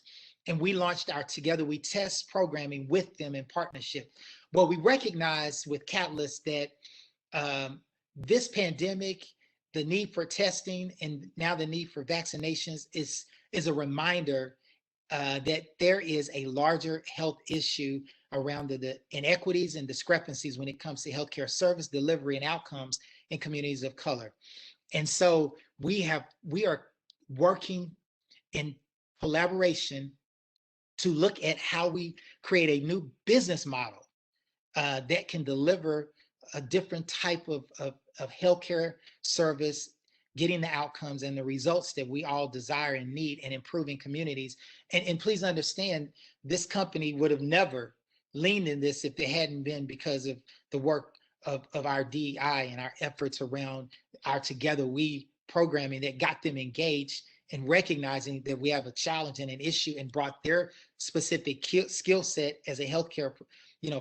and we launched our Together We Test programming with them in partnership. Well, we recognize with Catalyst that this pandemic, the need for testing, and now the need for vaccinations is a reminder that there is a larger health issue around the inequities and discrepancies when it comes to healthcare service delivery and outcomes in communities of color. And so we are working in collaboration to look at how we create a new business model that can deliver a different type of healthcare service, getting the outcomes and the results that we all desire and need, and improving communities. And please understand, this company would have never leaned in this if it hadn't been because of the work of our DEI and our efforts around our Together We programming that got them engaged and recognizing that we have a challenge and an issue, and brought their specific skill set as a healthcare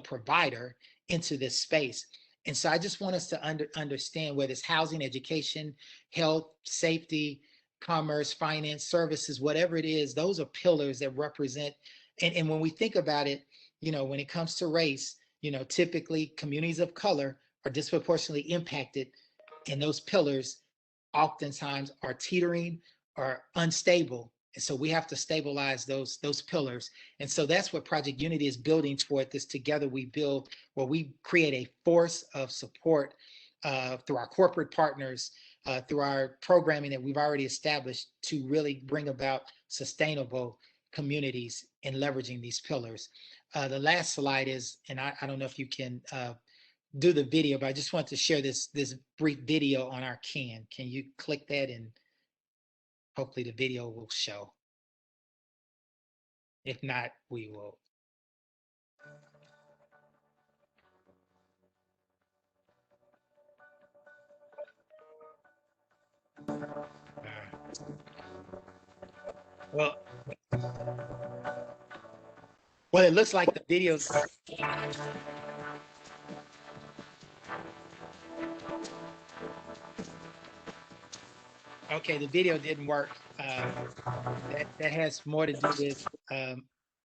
provider into this space. And so I just want us to understand, whether it's housing, education, health, safety, commerce, finance, services, whatever it is, those are pillars that represent. And when we think about it, when it comes to race, typically communities of color are disproportionately impacted, and those pillars oftentimes are teetering or unstable. And so we have to stabilize those pillars. And so that's what Project Unity is building toward, this Together We Build, where we create a force of support through our corporate partners, through our programming that we've already established, to really bring about sustainable communities in leveraging these pillars. The last slide is, and I don't know if you can do the video, but I just want to share this brief video on our can. Can you click that, and hopefully the video will show. If not, we will. Well, it looks like the videos. Okay, the video didn't work. That has more to do with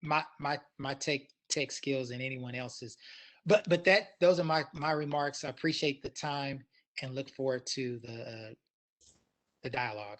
my tech skills than anyone else's. But those are my remarks. I appreciate the time and look forward to the dialogue.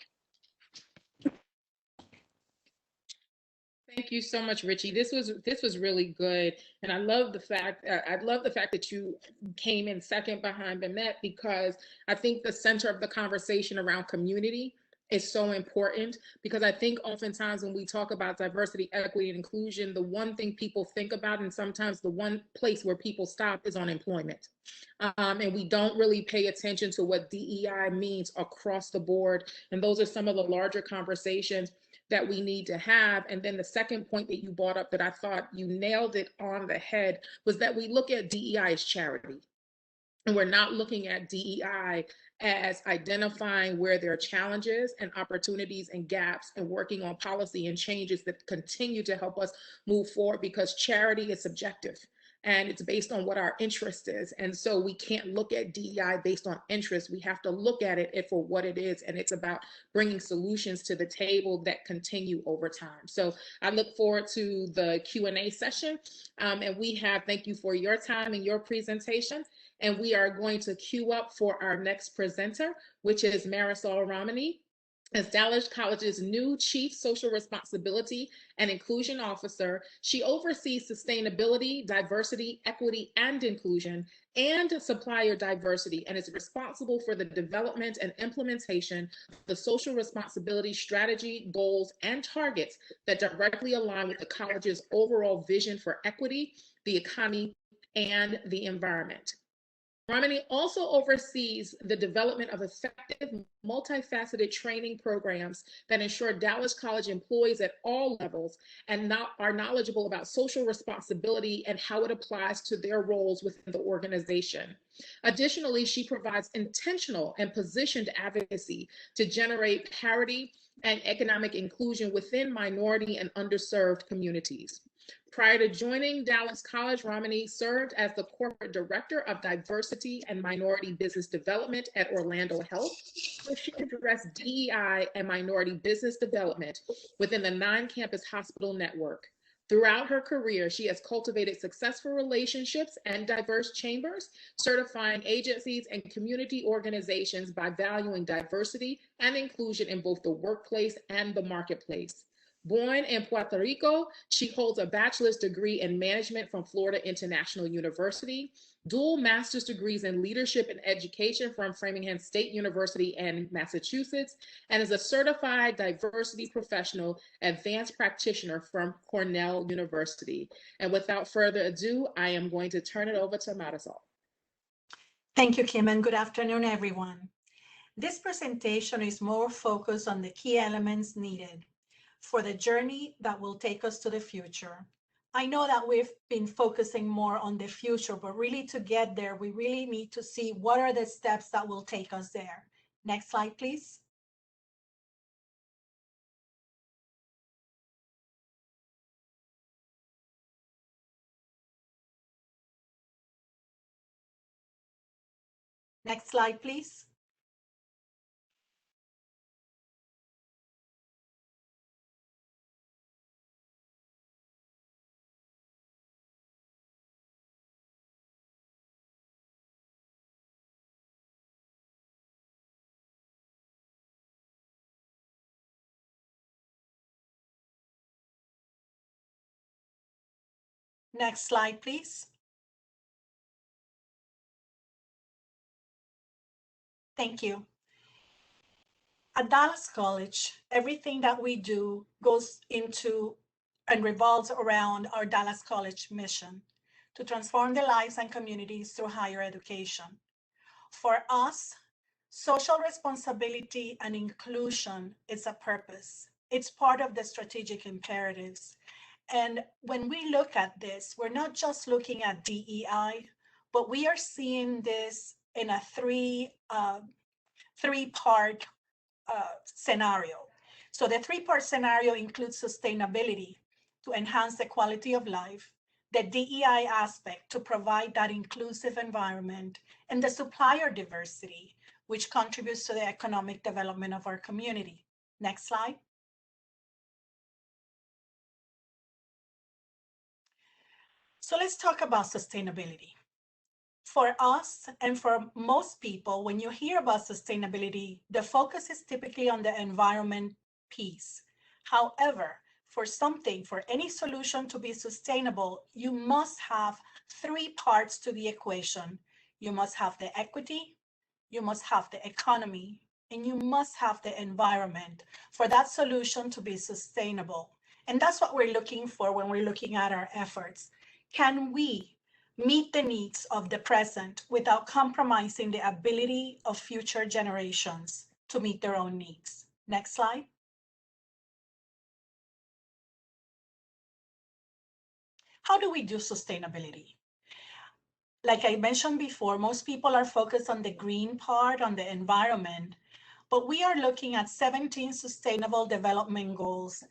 Thank you so much, Richie. This was really good, and I love the fact that you came in second behind Bennett, because I think the center of the conversation around community is so important, because I think oftentimes when we talk about diversity, equity, and inclusion, the one thing people think about, and sometimes the one place where people stop, is on employment. And we don't really pay attention to what DEI means across the board. And those are some of the larger conversations that we need to have. And then the second point that you brought up that I thought you nailed it on the head was that we look at DEI as charity. And we're not looking at DEI as identifying where there are challenges and opportunities and gaps, and working on policy and changes that continue to help us move forward, because charity is subjective and it's based on what our interest is. And so we can't look at DEI based on interest. We have to look at it for what it is. And it's about bringing solutions to the table that continue over time. So I look forward to the Q&A session. And we have, thank you for your time and your presentation. And we are going to queue up for our next presenter, which is Marisol Ramani. As Dallas College's new Chief Social Responsibility and Inclusion Officer, she oversees sustainability, diversity, equity, and inclusion, and supplier diversity, and is responsible for the development and implementation of the social responsibility strategy, goals, and targets that directly align with the college's overall vision for equity, the economy, and the environment. Ramani also oversees the development of effective, multifaceted training programs that ensure Dallas College employees at all levels are knowledgeable about social responsibility and how it applies to their roles within the organization. Additionally, she provides intentional and positioned advocacy to generate parity and economic inclusion within minority and underserved communities. Prior to joining Dallas College, Ramani served as the Corporate Director of Diversity and Minority Business Development at Orlando Health, where she addressed DEI and minority business development within the 9-campus hospital network. Throughout her career, she has cultivated successful relationships and diverse chambers, certifying agencies and community organizations by valuing diversity and inclusion in both the workplace and the marketplace. Born in Puerto Rico, she holds a bachelor's degree in management from Florida International University, dual master's degrees in leadership and education from Framingham State University and Massachusetts, and is a certified diversity professional advanced practitioner from Cornell University. And without further ado, I am going to turn it over to Marisol. Thank you, Kim, and good afternoon, everyone. This presentation is more focused on the key elements needed for the journey that will take us to the future. I know that we've been focusing more on the future, but really to get there, we really need to see what are the steps that will take us there. Next slide, please. Next slide, please. Next slide, please. Thank you. At Dallas College, everything that we do goes into and revolves around our Dallas College mission to transform the lives and communities through higher education. For us, social responsibility and inclusion is a purpose. It's part of the strategic imperatives. And when we look at this, we're not just looking at DEI, but we are seeing this in a three-part scenario. So the three-part scenario includes sustainability to enhance the quality of life, the DEI aspect to provide that inclusive environment, and the supplier diversity, which contributes to the economic development of our community. Next slide. So let's talk about sustainability. For us and for most people, when you hear about sustainability, the focus is typically on the environment piece. However, for any solution to be sustainable, you must have three parts to the equation. You must have the equity, you must have the economy, and you must have the environment for that solution to be sustainable. And that's what we're looking for when we're looking at our efforts. Can we meet the needs of the present without compromising the ability of future generations to meet their own needs? Next slide. How do we do sustainability? Like I mentioned before, most people are focused on the green part, on the environment, but we are looking at 17 sustainable development goals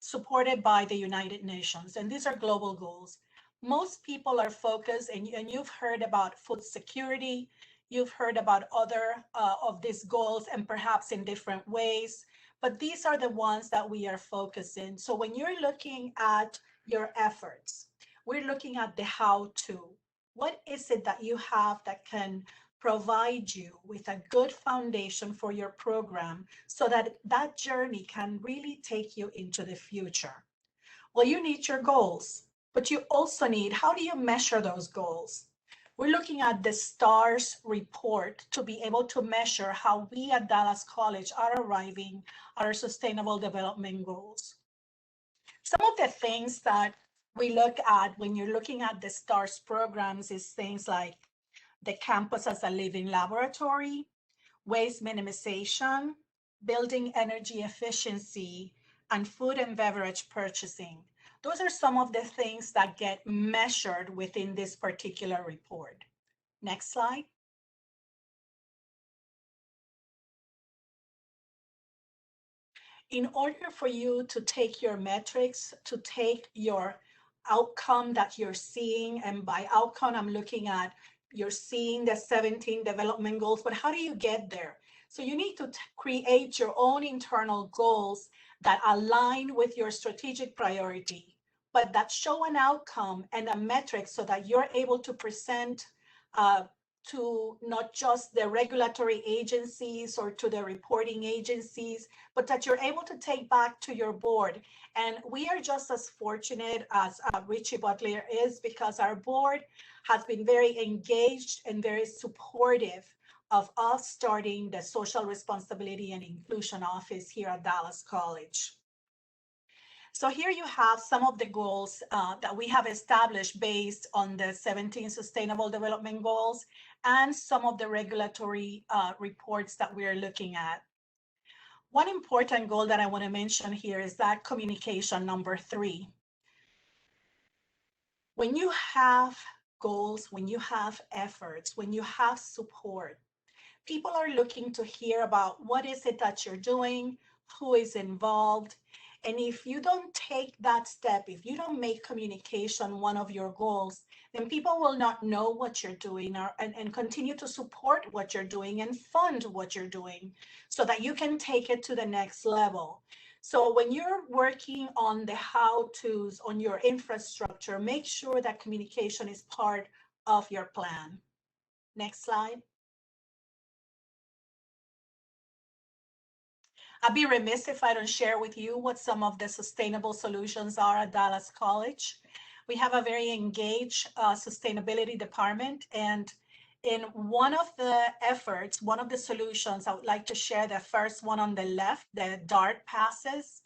supported by the United Nations, and these are global goals. Most people are focused, and you've heard about food security, you've heard about other of these goals, and perhaps in different ways, but these are the ones that we are focusing. So when you're looking at your efforts, we're looking at the how-to. What is it that you have that can provide you with a good foundation for your program so that that journey can really take you into the future? Well, you need your goals, but you also need, how do you measure those goals? We're looking at the STARS report to be able to measure how we at Dallas College are arriving at our sustainable development goals. Some of the things that we look at when you're looking at the STARS programs is things like the campus as a living laboratory, waste minimization, building energy efficiency, and food and beverage purchasing. Those are some of the things that get measured within this particular report. Next slide. In order for you to take your metrics, to take your outcome that you're seeing, and by outcome, I'm looking at you're seeing the 17 development goals, but how do you get there? So you need to create your own internal goals that align with your strategic priority, but that show an outcome and a metric so that you're able to present to not just the regulatory agencies or to the reporting agencies, but that you're able to take back to your board. And we are just as fortunate as Richie Butler is, because our board has been very engaged and very supportive of us starting the Social Responsibility and Inclusion Office here at Dallas College. So here you have some of the goals that we have established based on the 17 Sustainable Development Goals and some of the regulatory reports that we are looking at. One important goal that I want to mention here is that communication number 3. When you have goals, when you have efforts, when you have support, people are looking to hear about what is it that you're doing, who is involved. And if you don't take that step, if you don't make communication one of your goals, then people will not know what you're doing and continue to support what you're doing and fund what you're doing so that you can take it to the next level. So when you're working on the how-tos, on your infrastructure, make sure that communication is part of your plan. Next slide. I'd be remiss if I don't share with you what some of the sustainable solutions are at Dallas College. We have a very engaged sustainability department, and in one of the efforts, one of the solutions, I would like to share the first one on the left, the DART passes.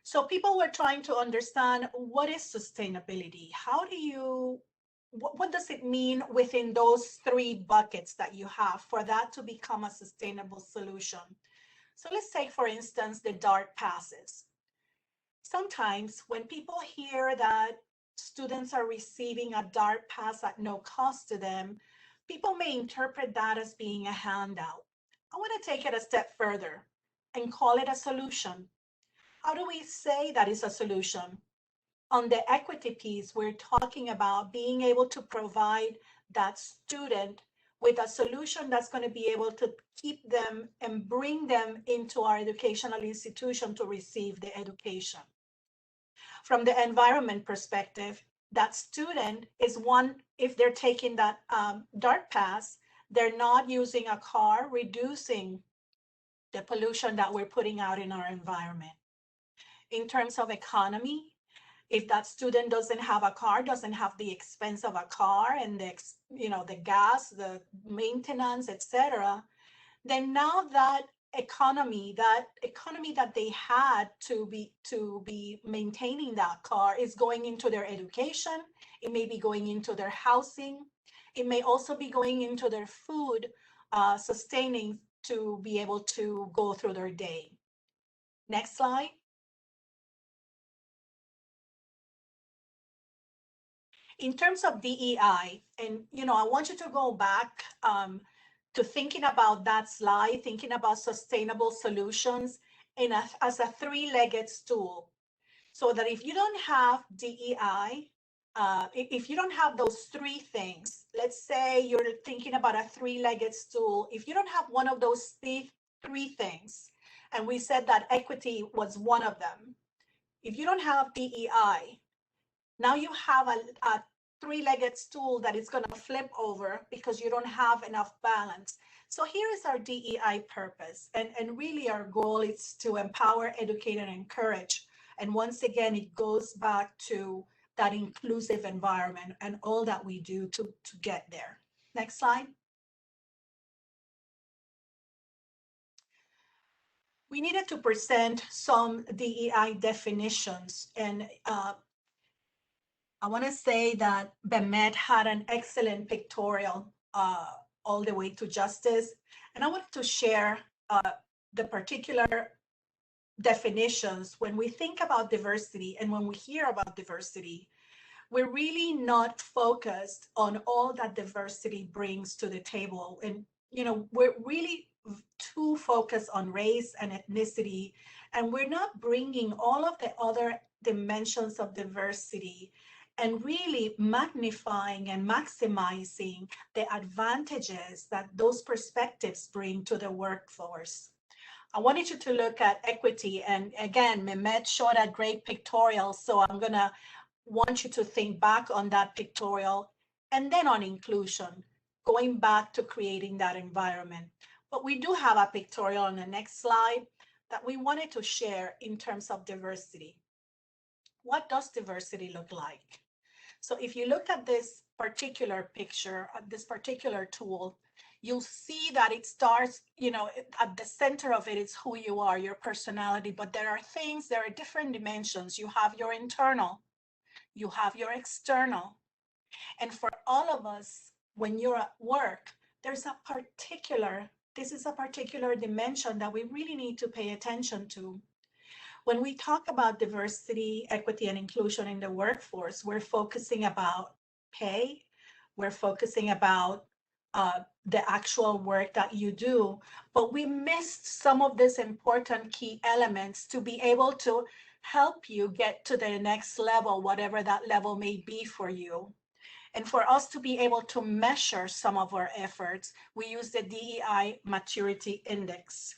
So people were trying to understand, what is sustainability? How do you, what does it mean within those 3 buckets that you have for that to become a sustainable solution? So let's take, for instance, the DART passes. Sometimes when people hear that students are receiving a DART pass at no cost to them, people may interpret that as being a handout. I want to take it a step further and call it a solution. How do we say that is a solution? On the equity piece, we're talking about being able to provide that student with a solution that's going to be able to keep them and bring them into our educational institution to receive the education. From the environment perspective, that student is one, if they're taking that DART pass, they're not using a car, reducing the pollution that we're putting out in our environment. In terms of economy, if that student doesn't have a car, doesn't have the expense of a car and the gas, the maintenance, etc., then now that economy that they had to be maintaining that car is going into their education. It may be going into their housing. It may also be going into their food, sustaining to be able to go through their day. Next slide. In terms of DEI, and I want you to go back to thinking about that slide, thinking about sustainable solutions as a three-legged stool. So that if you don't have DEI, if you don't have those three things, let's say you're thinking about a three-legged stool, if you don't have one of those three things, and we said that equity was one of them, if you don't have DEI, now you have a three-legged stool that is going to flip over because you don't have enough balance. So here is our DEI purpose. And really our goal is to empower, educate, and encourage. And once again, it goes back to that inclusive environment and all that we do to get there. Next slide. We needed to present some DEI definitions, and I want to say that Bemet had an excellent pictorial all the way to justice. And I wanted to share the particular definitions. When we think about diversity and when we hear about diversity, we're really not focused on all that diversity brings to the table. And, we're really too focused on race and ethnicity, and we're not bringing all of the other dimensions of diversity and really magnifying and maximizing the advantages that those perspectives bring to the workforce. I wanted you to look at equity, and again, Mehmet showed a great pictorial, so I'm gonna want you to think back on that pictorial, and then on inclusion, going back to creating that environment. But we do have a pictorial on the next slide that we wanted to share in terms of diversity. What does diversity look like? So if you look at this particular picture, this particular tool, you'll see that it starts, at the center of it is who you are, your personality, but there are different dimensions. You have your internal, you have your external. And for all of us, when you're at work, this is a particular dimension that we really need to pay attention to. When we talk about diversity, equity, and inclusion in the workforce, we're focusing about pay, we're focusing about the actual work that you do, but we missed some of these important key elements to be able to help you get to the next level, whatever that level may be for you. And for us to be able to measure some of our efforts, we use the DEI Maturity Index.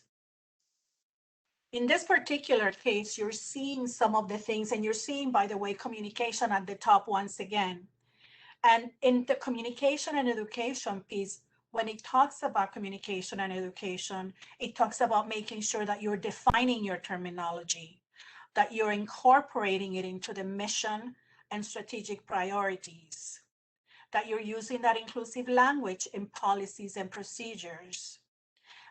In this particular case, you're seeing some of the things, and you're seeing, by the way, communication at the top once again. And in the communication and education piece, when it talks about communication and education, it talks about making sure that you're defining your terminology, that you're incorporating it into the mission and strategic priorities, that you're using that inclusive language in policies and procedures,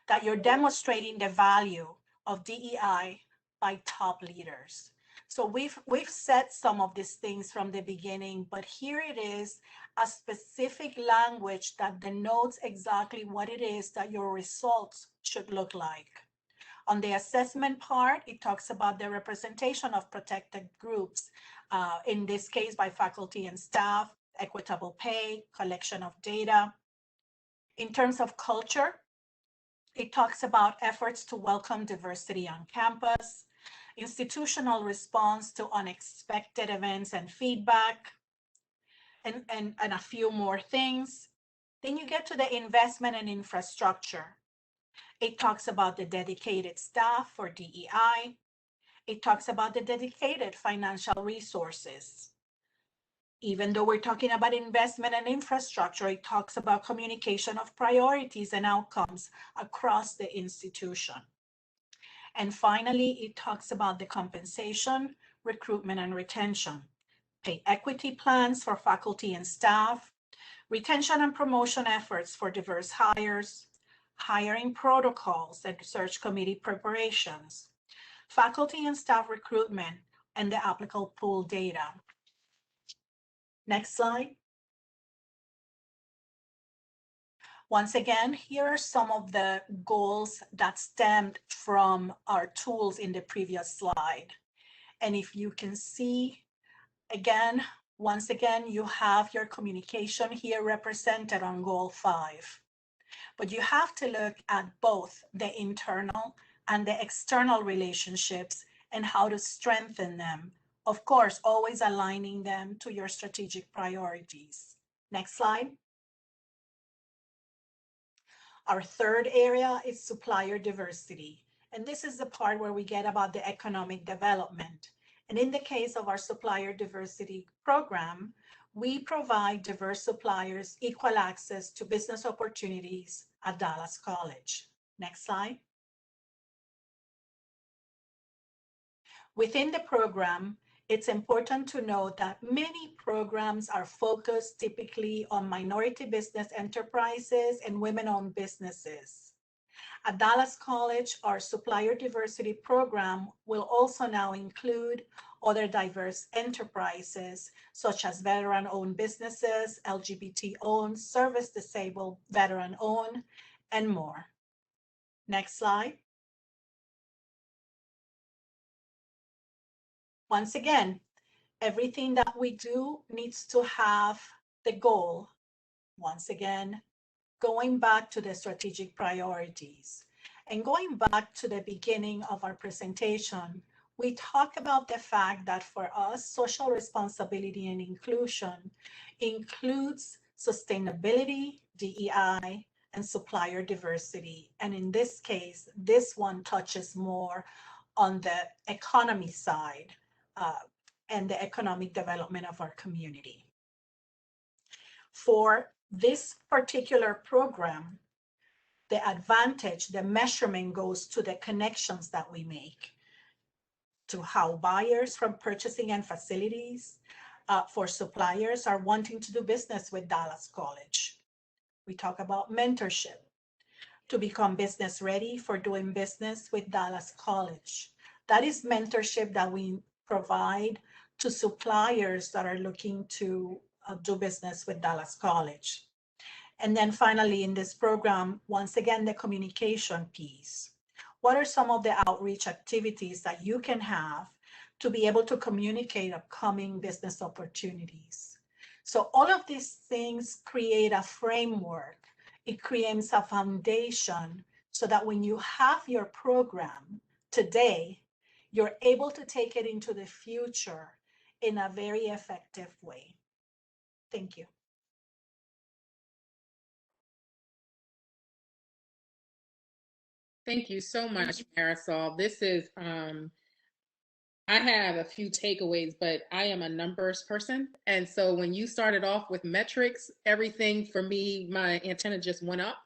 that you're demonstrating the value of DEI by top leaders. So we've said some of these things from the beginning, but here it is, a specific language that denotes exactly what it is that your results should look like. On the assessment part, it talks about the representation of protected groups, in this case by faculty and staff, equitable pay, collection of data. In terms of culture, it talks about efforts to welcome diversity on campus, institutional response to unexpected events and feedback, and a few more things. Then you get to the investment and infrastructure. It talks about the dedicated staff for DEI. It talks about the dedicated financial resources. Even though we're talking about investment and infrastructure, it talks about communication of priorities and outcomes across the institution. And finally, it talks about the compensation, recruitment, and retention, pay equity plans for faculty and staff, retention and promotion efforts for diverse hires, hiring protocols and search committee preparations, faculty and staff recruitment, and the applicable pool data. Next slide. Once again, here are some of the goals that stemmed from our tools in the previous slide. And if you can see, again, once again, you have your communication here represented on goal 5. But you have to look at both the internal and the external relationships and how to strengthen them. Of course, always aligning them to your strategic priorities. Next slide. Our third area is supplier diversity. And this is the part where we get about the economic development. And in the case of our supplier diversity program, we provide diverse suppliers equal access to business opportunities at Dallas College. Next slide. Within the program, it's important to note that many programs are focused typically on minority business enterprises and women-owned businesses. At Dallas College, our supplier diversity program will also now include other diverse enterprises, such as veteran-owned businesses, LGBT-owned, service-disabled, veteran-owned, and more. Next slide. Once again, everything that we do needs to have the goal, once again, going back to the strategic priorities. And going back to the beginning of our presentation, we talk about the fact that for us, social responsibility and inclusion includes sustainability, DE&I, and supplier diversity. And in this case, this one touches more on the economy side and the economic development of our community. For this particular program, the advantage, the measurement goes to the connections that we make, to how buyers from purchasing and facilities for suppliers are wanting to do business with Dallas College. We talk about mentorship, to become business ready for doing business with Dallas College. That is mentorship that we provide to suppliers that are looking to do business with Dallas College. And then finally in this program, once again, the communication piece. What are some of the outreach activities that you can have to be able to communicate upcoming business opportunities? So all of these things create a framework. It creates a foundation so that when you have your program today, you're able to take it into the future in a very effective way. Thank you. Thank you so much, Marisol. This is, I have a few takeaways, but I am a numbers person. And so when you started off with metrics, everything for me, my antenna just went up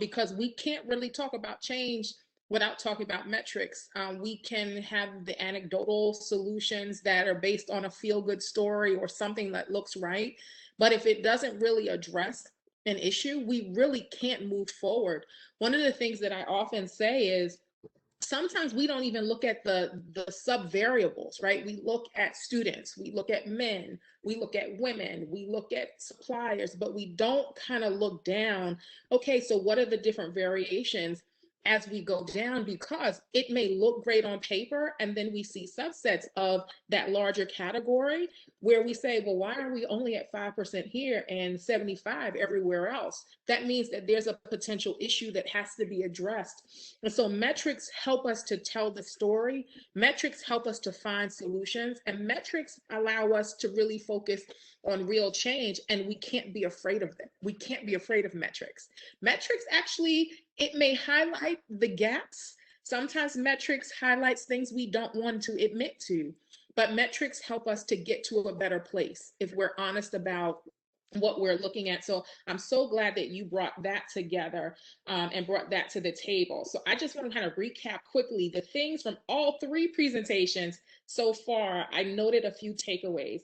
because we can't really talk about change without talking about metrics. We can have the anecdotal solutions that are based on a feel-good story or something that looks right. But if it doesn't really address an issue, we really can't move forward. One of the things that I often say is, sometimes we don't even look at the sub variables, right? We look at students, we look at men, we look at women, we look at suppliers, but we don't kind of look down. Okay, so what are the different variations as we go down? Because it may look great on paper, and then we see subsets of that larger category where we say, well, why are we only at 5% here and 75 everywhere else? That means that there's a potential issue that has to be addressed. And so metrics help us to tell the story. Metrics help us to find solutions, and metrics allow us to really focus on real change, and we can't be afraid of them. We can't be afraid of metrics. Metrics actually, it may highlight the gaps. Sometimes metrics highlights things we don't want to admit to, but metrics help us to get to a better place if we're honest about what we're looking at. So I'm so glad that you brought that together and brought that to the table. So I just want to kind of recap quickly the things from all three presentations so far. I noted a few takeaways.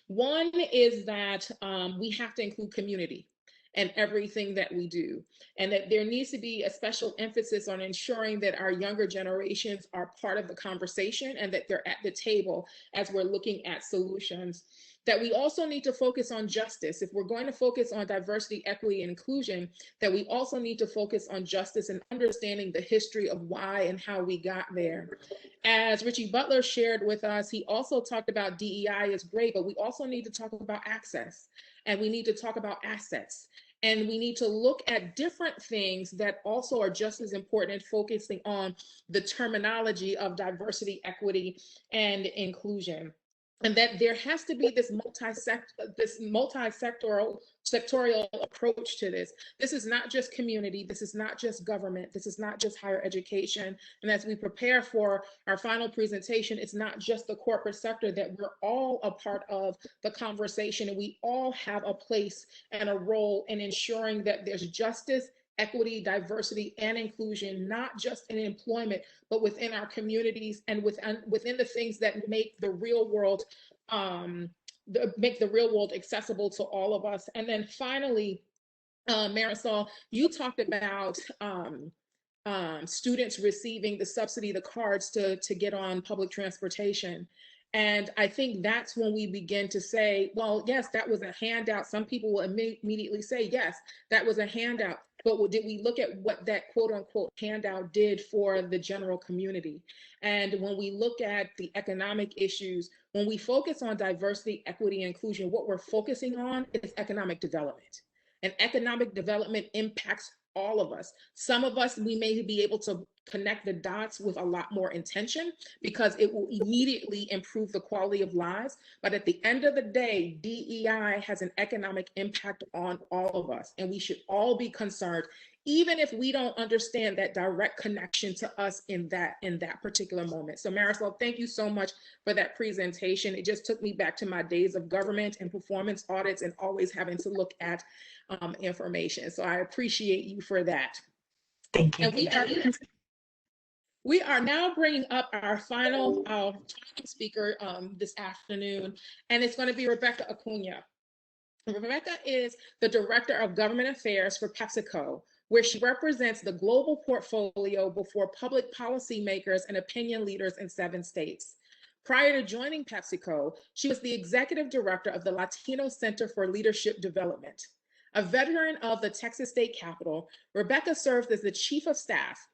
One is that we have to include community. and everything that we do. And that there needs to be a special emphasis on ensuring that our younger generations are part of the conversation and that they're at the table as we're looking at solutions. That we also need to focus on justice. If we're going to focus on diversity, equity, and inclusion, that we also need to focus on justice and understanding the history of why and how we got there. As Richie Butler shared with us, he also talked about DEI is great, but we also need to talk about access, and we need to talk about assets. And we need to look at different things that also are just as important in focusing on the terminology of diversity, equity, and inclusion. And that there has to be this multi-sectoral approach to this. This is not just community, this is not just government, this is not just higher education. And as we prepare for our final presentation, it's not just the corporate sector, that we're all a part of the conversation, and we all have a place and a role in ensuring that there's justice, equity, diversity, and inclusion, not just in employment, but within our communities and within the things that make the real world accessible to all of us. And then finally, Marisol, you talked about students receiving the subsidy, the cards to get on public transportation. And I think that's when we begin to say, well, yes, that was a handout. Some people will immediately say, yes, that was a handout. But did we look at what that quote unquote handout did for the general community? And when we look at the economic issues, when we focus on diversity, equity, and inclusion, what we're focusing on is economic development. And economic development impacts all of us. Some of us, we may be able to connect the dots with a lot more intention because it will immediately improve the quality of lives. But at the end of the day, DEI has an economic impact on all of us, and we should all be concerned, even if we don't understand that direct connection to us in that particular moment. So Marisol, thank you so much for that presentation. It just took me back to my days of government and performance audits and always having to look at information. So I appreciate you for that. Thank you. And we are now bringing up our final speaker this afternoon, and it's going to be Rebecca Acuna. Rebecca is the Director of Government Affairs for PepsiCo, where she represents the global portfolio before public policymakers and opinion leaders in 7 states. Prior to joining PepsiCo, she was the Executive Director of the Latino Center for Leadership Development. A veteran of the Texas State Capitol, Rebecca served as the Chief of Staff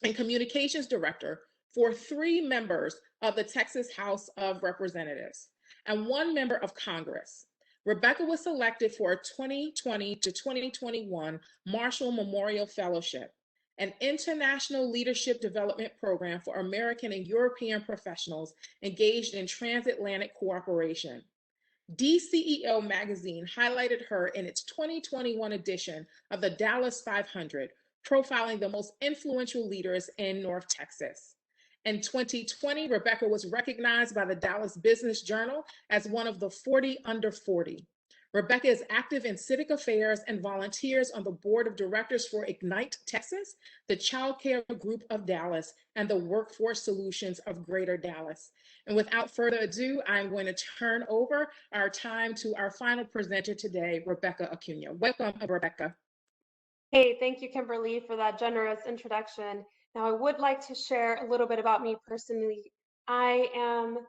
and Communications Director for 3 members of the Texas House of Representatives and 1 member of Congress. Rebecca was selected for a 2020 to 2021 Marshall Memorial Fellowship, an international leadership development program for American and European professionals engaged in transatlantic cooperation. DCEO magazine highlighted her in its 2021 edition of the Dallas 500, profiling the most influential leaders in North Texas. In 2020, Rebecca was recognized by the Dallas Business Journal as one of the 40 under 40. Rebecca is active in civic affairs and volunteers on the board of directors for Ignite Texas, the Child Care Group of Dallas, and the Workforce Solutions of Greater Dallas. And without further ado, I'm going to turn over our time to our final presenter today, Rebecca Acuna. Welcome, Rebecca. Hey, thank you, Kimberly, for that generous introduction. Now, I would like to share a little bit about me personally. I am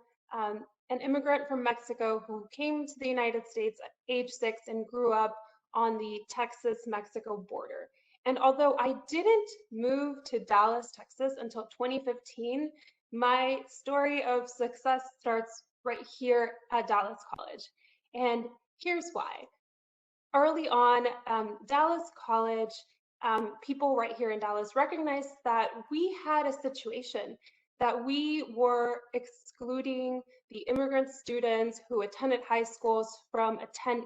an immigrant from Mexico who came to the United States at age 6 and grew up on the Texas-Mexico border. And although I didn't move to Dallas, Texas until 2015, my story of success starts right here at Dallas College. And here's why. Early on, Dallas College, people right here in Dallas recognized that we had a situation that we were excluding the immigrant students who attended high schools from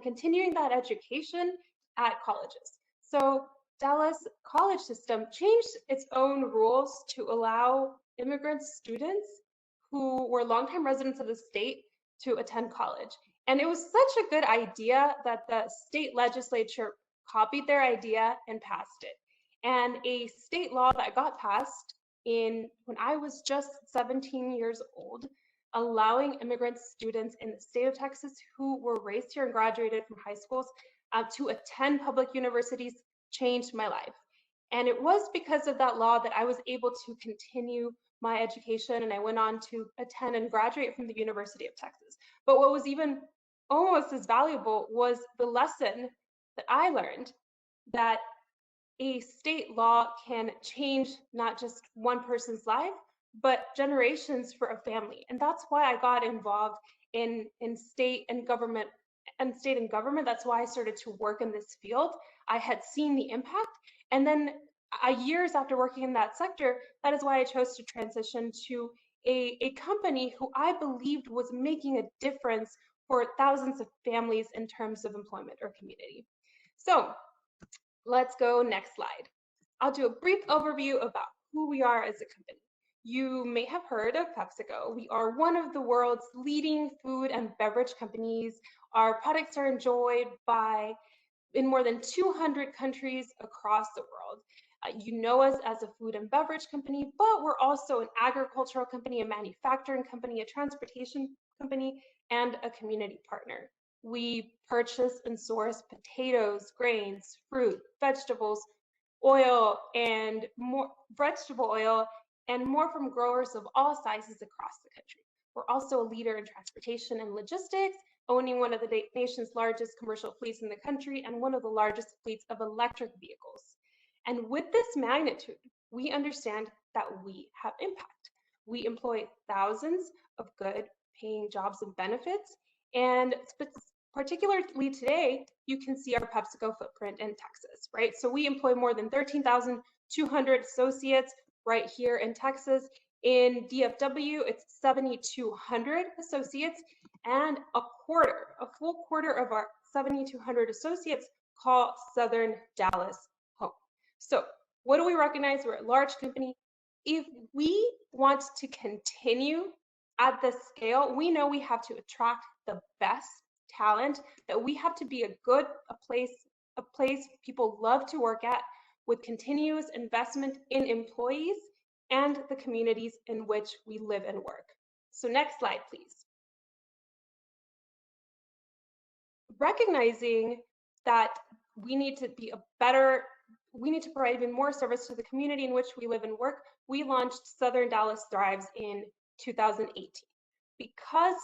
continuing that education at colleges. So Dallas college system changed its own rules to allow immigrant students who were longtime residents of the state to attend college. And it was such a good idea that the state legislature copied their idea and passed it. And a state law that got passed when I was just 17 years old, allowing immigrant students in the state of Texas who were raised here and graduated from high schools to attend public universities changed my life. And it was because of that law that I was able to continue my education, and I went on to attend and graduate from the University of Texas. But what was even almost as valuable was the lesson that I learned that a state law can change not just one person's life, but generations for a family. And that's why I got involved in state and government. That's why I started to work in this field. I had seen the impact. And then years after working in that sector, that is why I chose to transition to a company who I believed was making a difference for thousands of families in terms of employment or community. So let's go next slide. I'll do a brief overview about who we are as a company. You may have heard of PepsiCo. We are one of the world's leading food and beverage companies. Our products are enjoyed in more than 200 countries across the world. You know us as a food and beverage company, but we're also an agricultural company, a manufacturing company, a transportation company, and a community partner. We purchase and source potatoes, grains, fruit, vegetables, oil, and more from growers of all sizes across the country. We're also a leader in transportation and logistics, owning one of the nation's largest commercial fleets in the country and one of the largest fleets of electric vehicles. And with this magnitude, we understand that we have impact. We employ thousands of good paying jobs and benefits. And particularly today, you can see our PepsiCo footprint in Texas, right? So we employ more than 13,200 associates right here in Texas. In DFW, it's 7,200 associates, and a full quarter of our 7,200 associates call Southern Dallas home. So what do we recognize? We're a large company. If we want to continue at this scale, we know we have to attract the best talent, that we have to be a place people love to work at, with continuous investment in employees and the communities in which we live and work. So next slide, please. Recognizing that we need to provide even more service to the community in which we live and work, we launched Southern Dallas Thrives in 2018. Because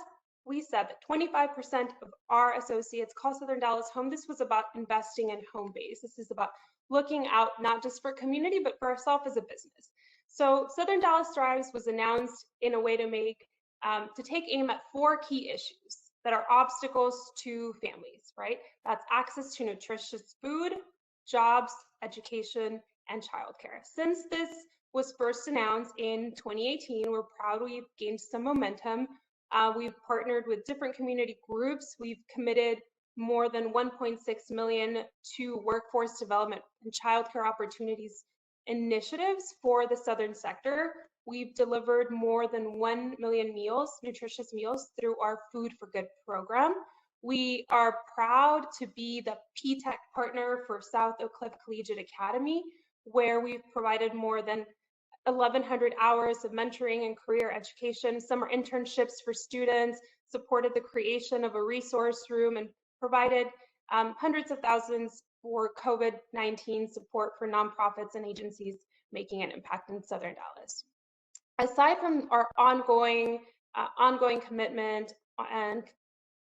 we said that 25% of our associates call Southern Dallas home, this was about investing in home base. This is about looking out not just for community, but for ourselves as a business. So Southern Dallas Thrives was announced in a way to take aim at 4 key issues that are obstacles to families, right? That's access to nutritious food, jobs, education, and childcare. Since this was first announced in 2018, we're proud we've gained some momentum. We've partnered with different community groups. We've committed more than 1.6 million to workforce development and childcare opportunities initiatives for the Southern sector. We've delivered more than 1 million meals, nutritious meals, through our Food for Good program. We are proud to be the PTech partner for South Oak Cliff Collegiate Academy, where we've provided more than 1,100 hours of mentoring and career education, summer internships for students, supported the creation of a resource room, and provided hundreds of thousands for COVID-19 support for nonprofits and agencies making an impact in Southern Dallas. Aside from our ongoing commitment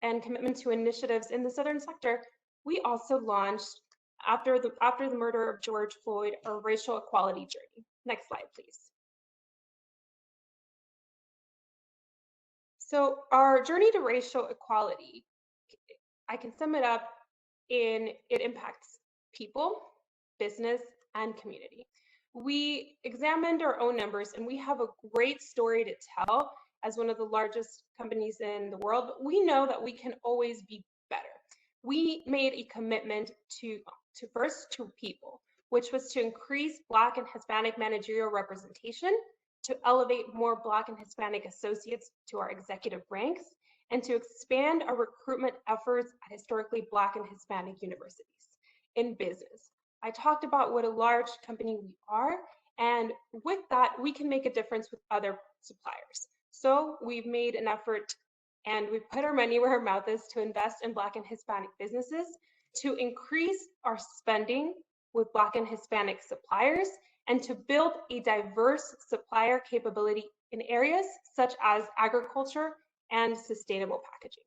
and commitment to initiatives in the Southern sector, we also launched, after the murder of George Floyd, our racial equality journey. Next slide, please. So our journey to racial equality, I can sum it up in it impacts people, business, and community. We examined our own numbers, and we have a great story to tell as one of the largest companies in the world, but we know that we can always be better. We made a commitment to people, which was to increase Black and Hispanic managerial representation, to elevate more Black and Hispanic associates to our executive ranks, and to expand our recruitment efforts at historically Black and Hispanic universities. In business, I talked about what a large company we are, and with that, we can make a difference with other suppliers. So we've made an effort, and we've put our money where our mouth is, to invest in Black and Hispanic businesses. to increase our spending with Black and Hispanic suppliers and to build a diverse supplier capability in areas such as agriculture and sustainable packaging.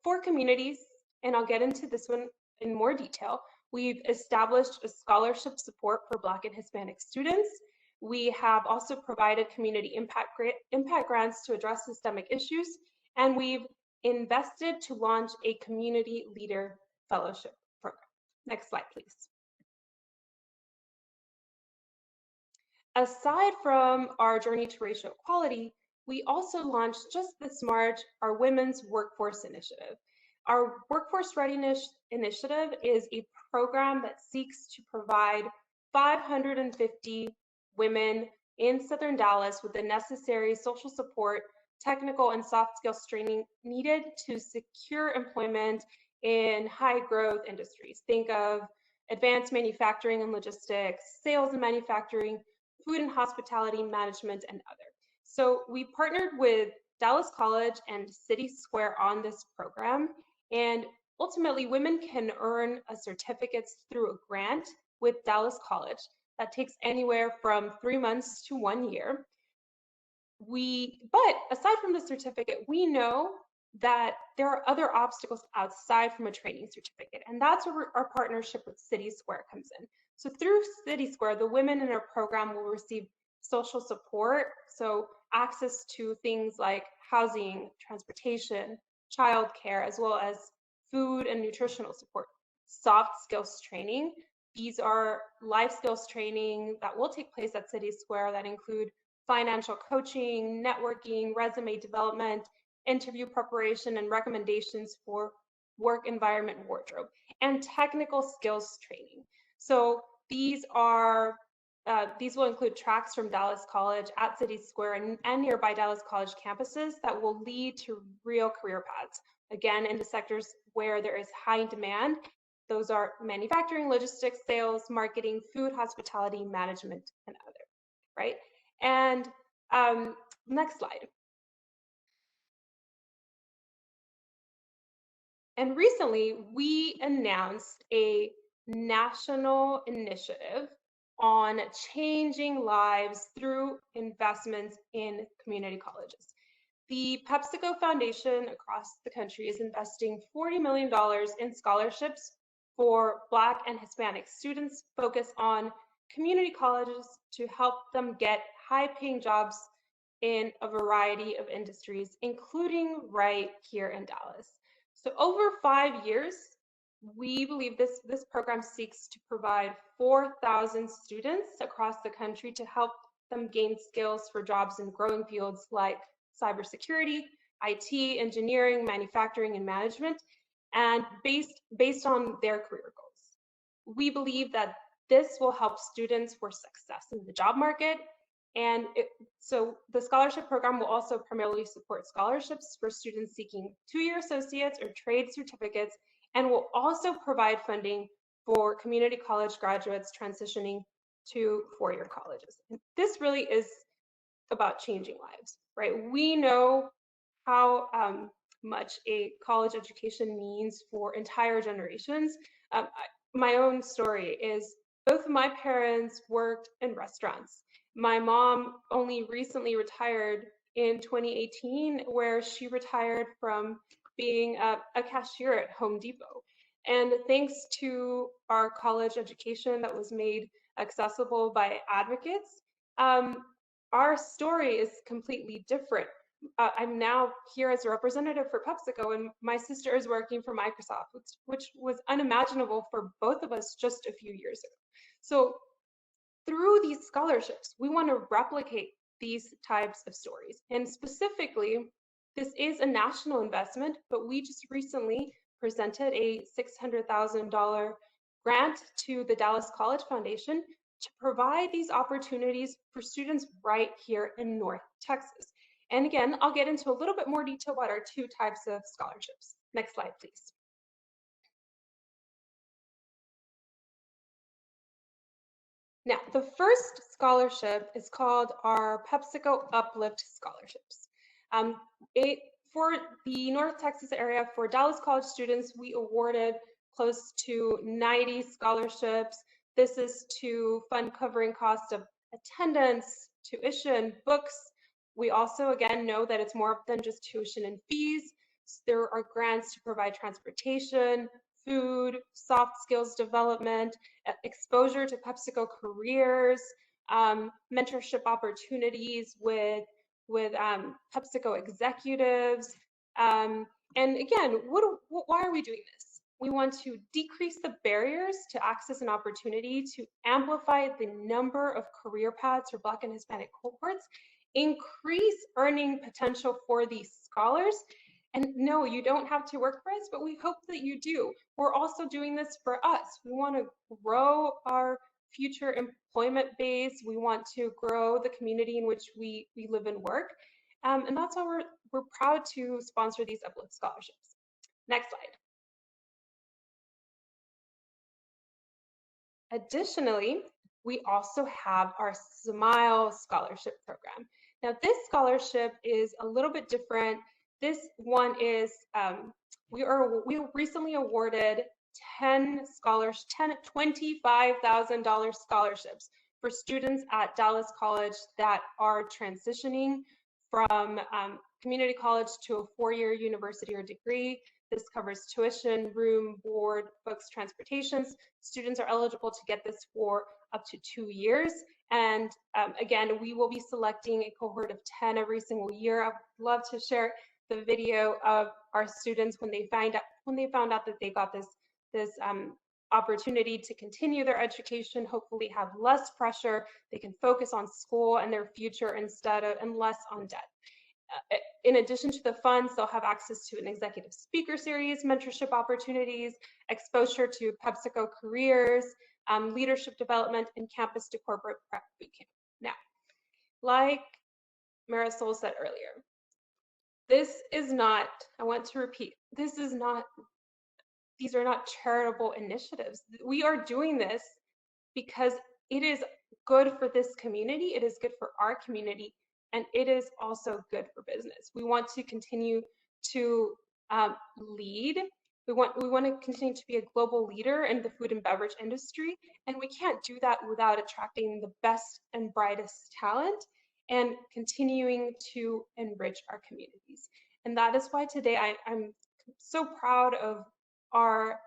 For communities, and I'll get into this one in more detail, we've established a scholarship support for Black and Hispanic students. We have also provided community impact grants to address systemic issues, and we've invested to launch a community leader fellowship program. Next slide, please. Aside from our journey to racial equality, we also launched just this March our Women's Workforce Initiative. Our Workforce Readiness Initiative is a program that seeks to provide 550 women in Southern Dallas with the necessary social support, technical and soft skills training needed to secure employment in high growth industries. Think of advanced manufacturing and logistics, sales and manufacturing, food and hospitality management, and other. So we partnered with Dallas College and City Square on this program, and ultimately women can earn certificates through a grant with Dallas College that takes anywhere from 3 months to 1 year. But aside from the certificate, we know that there are other obstacles outside from a training certificate, and that's where our partnership with City Square comes in. So through City Square, the women in our program will receive social support, so access to things like housing, transportation, childcare, as well as food and nutritional support, soft skills training. These are life skills training that will take place at City Square that include financial coaching, networking, resume development, interview preparation, and recommendations for work environment wardrobe, and technical skills training. So these will include tracks from Dallas College at City Square and nearby Dallas College campuses that will lead to real career paths, again, in the sectors where there is high demand. Those are manufacturing, logistics, sales, marketing, food, hospitality, management, and other, right? And next slide. And recently, we announced a national initiative on changing lives through investments in community colleges. The PepsiCo Foundation across the country is investing $40 million in scholarships for Black and Hispanic students focused on community colleges to help them get high-paying jobs in a variety of industries, including right here in Dallas. So over 5 years, we believe this program seeks to provide 4,000 students across the country to help them gain skills for jobs in growing fields like cybersecurity, IT, engineering, manufacturing, and management, and based on their career goals. We believe that this will help students for success in the job market. And so the scholarship program will also primarily support scholarships for students seeking 2-year associates or trade certificates, and will also provide funding for community college graduates transitioning to 4-year colleges. And this really is about changing lives, right? We know how much a college education means for entire generations. My own story is both of my parents worked in restaurants. My mom only recently retired in 2018, where she retired from being a cashier at Home Depot. And thanks to our college education that was made accessible by advocates, our story is completely different. I'm now here as a representative for PepsiCo, and my sister is working for Microsoft, which was unimaginable for both of us just a few years ago. So through these scholarships, we want to replicate these types of stories. And specifically, this is a national investment, but we just recently presented a $600,000 grant to the Dallas College Foundation to provide these opportunities for students right here in North Texas. And again, I'll get into a little bit more detail about our 2 types of scholarships. Next slide, please. Now, the first scholarship is called our PepsiCo Uplift Scholarships. For the North Texas area, for Dallas College students, we awarded close to 90 scholarships. This is to fund covering costs of attendance, tuition, books. We also, again, know that it's more than just tuition and fees. There are grants to provide transportation, food, soft skills development, exposure to PepsiCo careers, mentorship opportunities with PepsiCo executives. And again, why are we doing this? We want to decrease the barriers to access and opportunity, to amplify the number of career paths for Black and Hispanic cohorts, increase earning potential for these scholars. And no, you don't have to work for us, but we hope that you do. We're also doing this for us. We want to grow our future employment base. We want to grow the community in which we live and work. And that's why we're proud to sponsor these Uplift scholarships. Next slide. Additionally, we also have our Smile Scholarship Program. Now, this scholarship is a little bit different. This one is, we recently awarded 10 $25,000 scholarships for students at Dallas College that are transitioning from community college to a four-year university or degree. This covers tuition, room, board, books, transportations. Students are eligible to get this for up to 2 years. And again, we will be selecting a cohort of 10 every single year. I'd love to share the video of our students when they found out that they got this opportunity to continue their education, hopefully have less pressure. They can focus on school and their future and less on debt. In addition to the funds, they'll have access to an executive speaker series, mentorship opportunities, exposure to PepsiCo careers, leadership development, and campus to corporate prep bootcamp. Now, like Marisol said earlier, this is not, I want to repeat, these are not charitable initiatives. We are doing this because it is good for this community, it is good for our community, and it is also good for business. We want to continue to lead. We want to continue to be a global leader in the food and beverage industry, and we can't do that without attracting the best and brightest talent and continuing to enrich our communities. And that is why today I'm so proud of our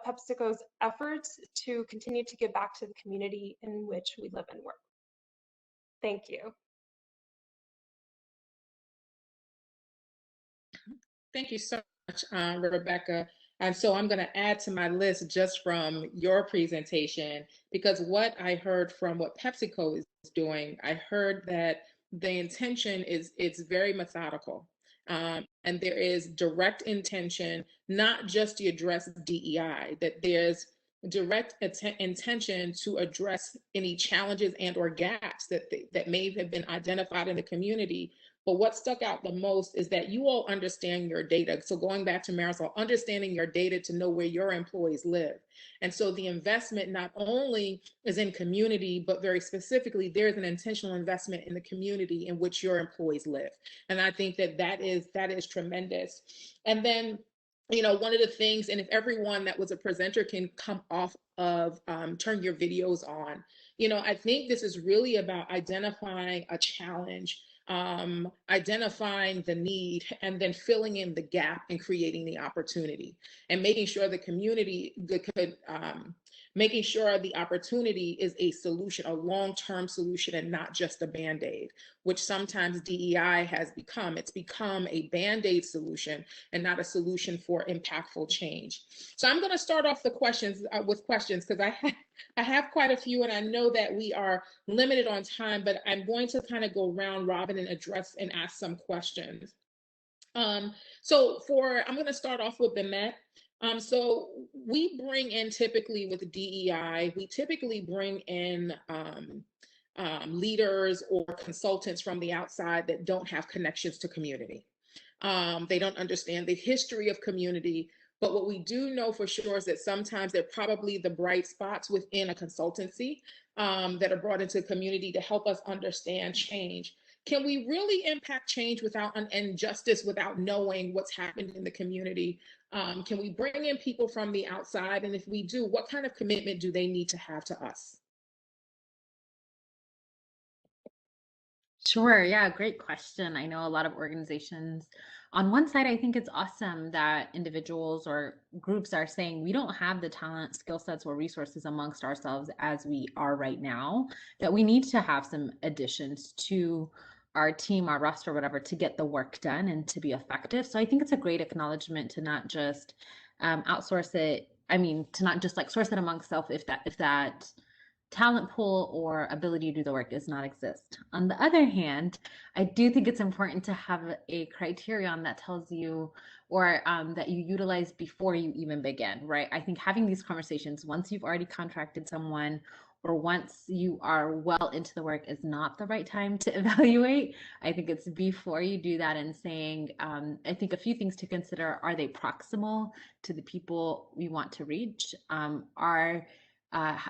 PepsiCo's efforts to continue to give back to the community in which we live and work. Thank you. Thank you so much, Rebecca. And so I'm going to add to my list just from your presentation, because what I heard from what PepsiCo is doing, I heard that the intention is it's very methodical. And there is direct intention, not just to address DEI, that there's direct intention to address any challenges and or gaps that may have been identified in the community. But what stuck out the most is that you all understand your data. So going back to Marisol, understanding your data to know where your employees live. And so the investment not only is in community, but very specifically, there's an intentional investment in the community in which your employees live. And I think that is tremendous. And then, you know, one of the things, and if everyone that was a presenter can come off of, turn your videos on, you know, I think this is really about identifying a challenge, identifying the need, and then filling in the gap and creating the opportunity, and making sure the community making sure the opportunity is a solution, a long-term solution, and not just a Band-Aid, which sometimes DEI has become. It's become a Band-Aid solution and not a solution for impactful change. So I'm going to start off the questions with questions, because I have quite a few, and I know that we are limited on time, but I'm going to kind of go round robin and address and ask some questions. I'm going to start off with Bimet. So we bring in, typically with DEI, we typically bring in leaders or consultants from the outside that don't have connections to community. They don't understand the history of community. But what we do know for sure is that sometimes they're probably the bright spots within a consultancy that are brought into the community to help us understand change. Can we really impact change without and justice without knowing what's happened in the community? Can we bring in people from the outside? And if we do, what kind of commitment do they need to have to us? Sure. Yeah. Great question. I know a lot of organizations, on one side, I think it's awesome that individuals or groups are saying we don't have the talent, skill sets, or resources amongst ourselves as we are right now, that we need to have some additions to our team, our roster, whatever, to get the work done and to be effective. So I think it's a great acknowledgement to not just outsource it. I mean, to not just like source it amongst self if that talent pool or ability to do the work does not exist. On the other hand, I do think it's important to have a criterion that tells you or that you utilize before you even begin, right? I think having these conversations once you've already contracted someone or once you are well into the work is not the right time to evaluate. I think it's before you do that and saying, I think a few things to consider. Are they proximal to the people we want to reach?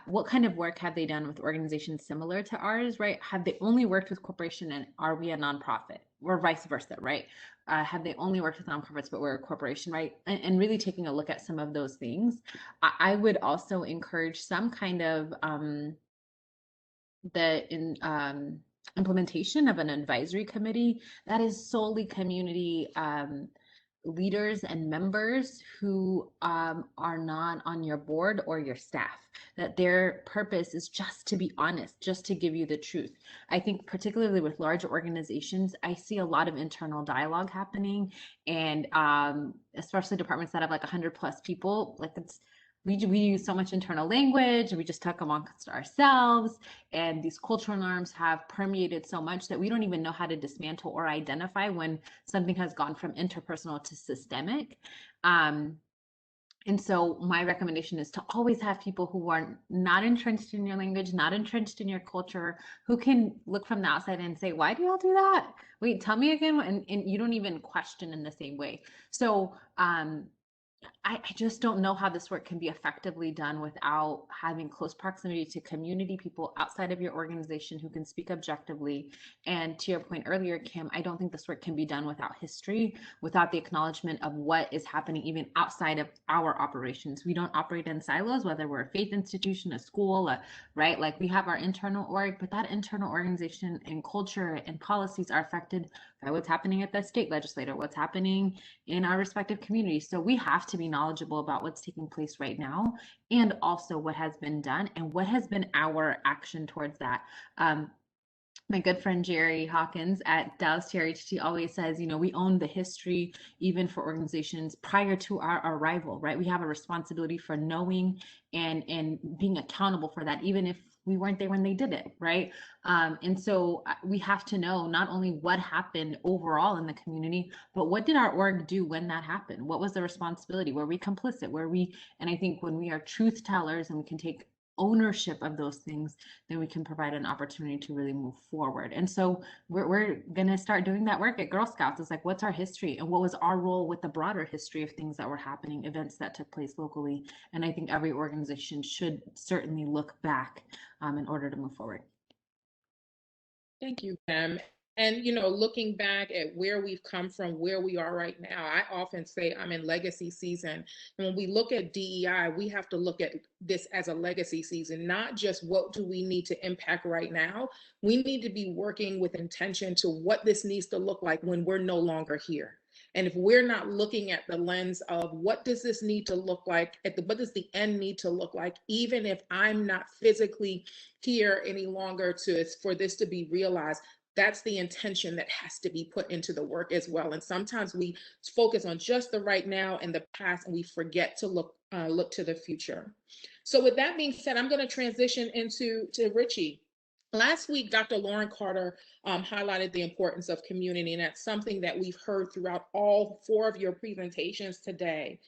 What kind of work have they done with organizations similar to ours, right? Have they only worked with corporation and are we a nonprofit, or vice versa, right? Have they only worked with nonprofits but we're a corporation, right? And really taking a look at some of those things. I would also encourage some kind of implementation of an advisory committee that is solely community leaders and members who are not on your board or your staff, that their purpose is just to be honest, just to give you the truth. I think particularly with large organizations, I see a lot of internal dialogue happening, and especially departments that have like 100+ people, like we use so much internal language and we just talk amongst ourselves, and these cultural norms have permeated so much that we don't even know how to dismantle or identify when something has gone from interpersonal to systemic. And so my recommendation is to always have people who are not entrenched in your language, not entrenched in your culture, who can look from the outside and say, why do y'all do that? Wait, tell me again. And you don't even question in the same way. So I just don't know how this work can be effectively done without having close proximity to community people outside of your organization who can speak objectively. And to your point earlier, Kim, I don't think this work can be done without history, without the acknowledgement of what is happening even outside of our operations. We don't operate in silos, whether we're a faith institution, a school, right? Like we have our internal org, but that internal organization and culture and policies are affected by what's happening at the state legislature, what's happening in our respective communities. So we have to be knowledgeable about what's taking place right now, and also what has been done and what has been our action towards that. My good friend Jerry Hawkins at Dallas TRHT always says, you know, we own the history even for organizations prior to our arrival, right? We have a responsibility for knowing and being accountable for that, even if we weren't there when they did it, right? And so we have to know not only what happened overall in the community, but what did our org do when that happened? What was the responsibility? Were we complicit? And I think when we are truth tellers and we can take ownership of those things, then we can provide an opportunity to really move forward. And so we're going to start doing that work at Girl Scouts. It's like, what's our history and what was our role with the broader history of things that were happening, events that took place locally. And I think every organization should certainly look back in order to move forward. Thank you, Pam. And, you know, looking back at where we've come from, where we are right now, I often say I'm in legacy season. And when we look at DEI, we have to look at this as a legacy season, not just what do we need to impact right now. We need to be working with intention to what this needs to look like when we're no longer here. And if we're not looking at the lens of what does this need to look like, what does the end need to look like, even if I'm not physically here any longer for this to be realized, that's the intention that has to be put into the work as well. And sometimes we focus on just the right now and the past, and we forget to look to the future. So with that being said, I'm going to transition to Richie. Last week, Dr. Lauren Carter highlighted the importance of community, and that's something that we've heard throughout all 4 of your presentations today.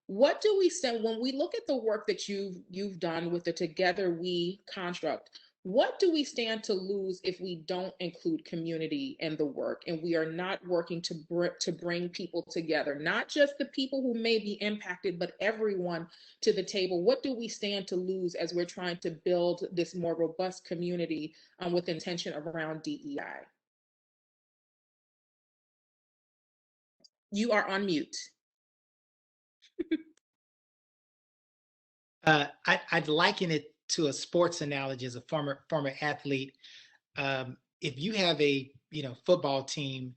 What do we say when we look at the work that you've done with the Together We construct? What do we stand to lose if we don't include community in the work and we are not working to bring people together, not just the people who may be impacted, but everyone to the table? What do we stand to lose as we're trying to build this more robust community with intention around DEI? You are on mute. I'd liken it to a sports analogy as a former athlete. If you have a football team,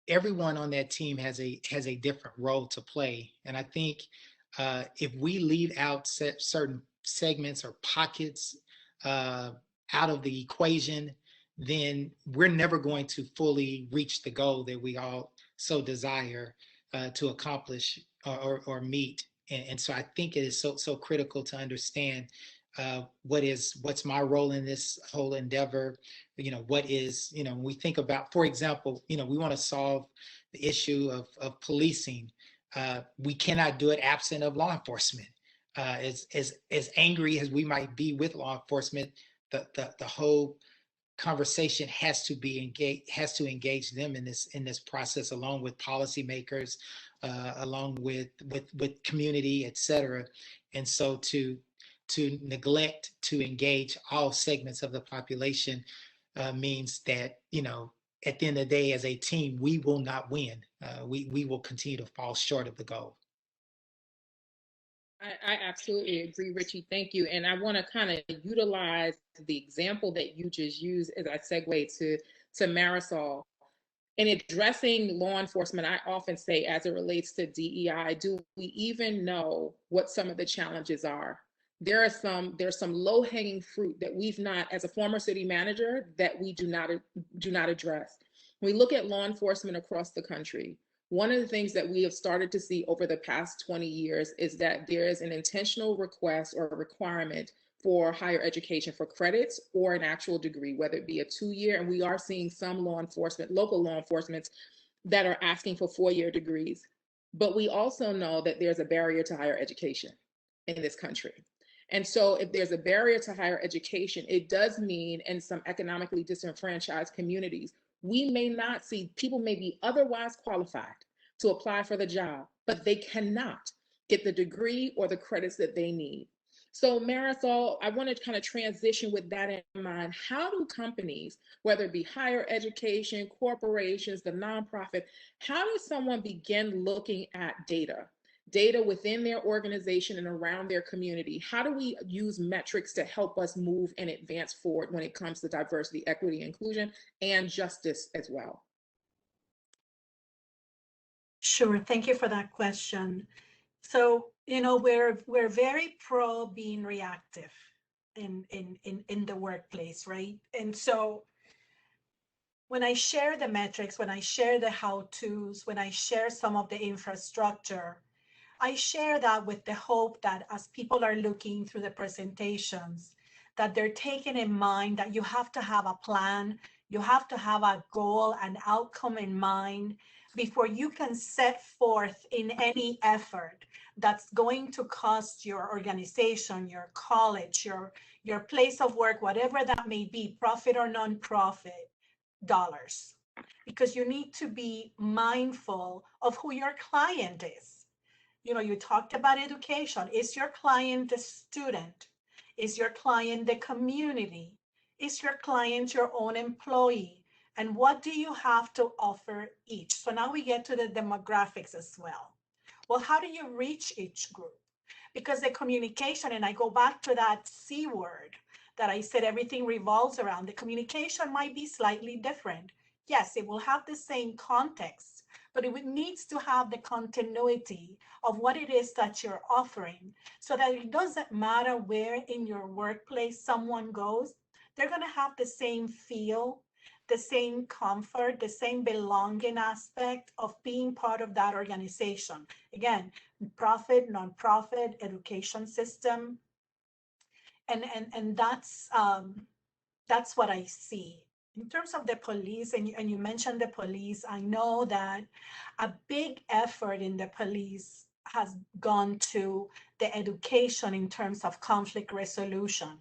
everyone on that team has a different role to play, and I think if we leave out certain segments or pockets out of the equation, then we're never going to fully reach the goal that we all so desire to accomplish or meet. And so I think it is so critical to understand what's my role in this whole endeavor. What is, when we think about, for example, we want to solve the issue of policing. We cannot do it absent of law enforcement. As angry as we might be with law enforcement, the whole conversation has to engage them in this process, along with policymakers, along with community, etc. And so to neglect to engage all segments of the population means that at the end of the day, as a team, we will not win. We will continue to fall short of the goal. I absolutely agree, Richie. Thank you. And I want to kind of utilize the example that you just used as I segue to Marisol. In addressing law enforcement, I often say, as it relates to DEI, do we even know what some of the challenges are? There's some low-hanging fruit that we've not, as a former city manager, that we do not address. When we look at law enforcement across the country, one of the things that we have started to see over the past 20 years is that there is an intentional request or a requirement for higher education for credits or an actual degree, whether it be a 2-year, and we are seeing some local law enforcement that are asking for 4-year degrees. But we also know that there's a barrier to higher education in this country. And so if there's a barrier to higher education, it does mean in some economically disenfranchised communities, we may not see, people may be otherwise qualified to apply for the job, but they cannot get the degree or the credits that they need. So Marisol, I want to kind of transition with that in mind. How do companies, whether it be higher education, corporations, the nonprofit, how does someone begin looking at data within their organization and around their community? How do we use metrics to help us move and advance forward when it comes to diversity, equity, inclusion, and justice as well? Sure, thank you for that question. So, we're very pro being reactive in the workplace, right? And so when I share the metrics, when I share the how-tos, when I share some of the infrastructure, I share that with the hope that as people are looking through the presentations, that they're taking in mind that you have to have a plan, you have to have a goal, an outcome in mind before you can set forth in any effort that's going to cost your organization, your college, your place of work, whatever that may be, profit or nonprofit, dollars. Because you need to be mindful of who your client is. You talked about education. Is your client the student? Is your client the community? Is your client your own employee? And what do you have to offer each? So now we get to the demographics as well. Well, how do you reach each group? Because the communication, and I go back to that C word that I said everything revolves around, the communication might be slightly different. Yes, it will have the same context, but it needs to have the continuity of what it is that you're offering, so that it doesn't matter where in your workplace someone goes, they're going to have the same feel, the same comfort, the same belonging aspect of being part of that organization. Again, profit, nonprofit, education system. And that's what I see. In terms of the police, and you mentioned the police, I know that a big effort in the police has gone to the education in terms of conflict resolution.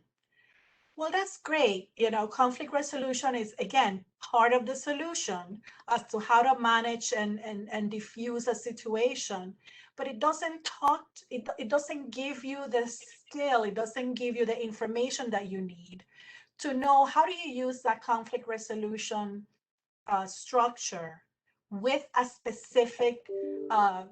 Well, that's great. Conflict resolution is, again, part of the solution as to how to manage and diffuse a situation. But it doesn't it doesn't give you the skill, it doesn't give you the information that you need to know how do you use that conflict resolution structure with a specific uh,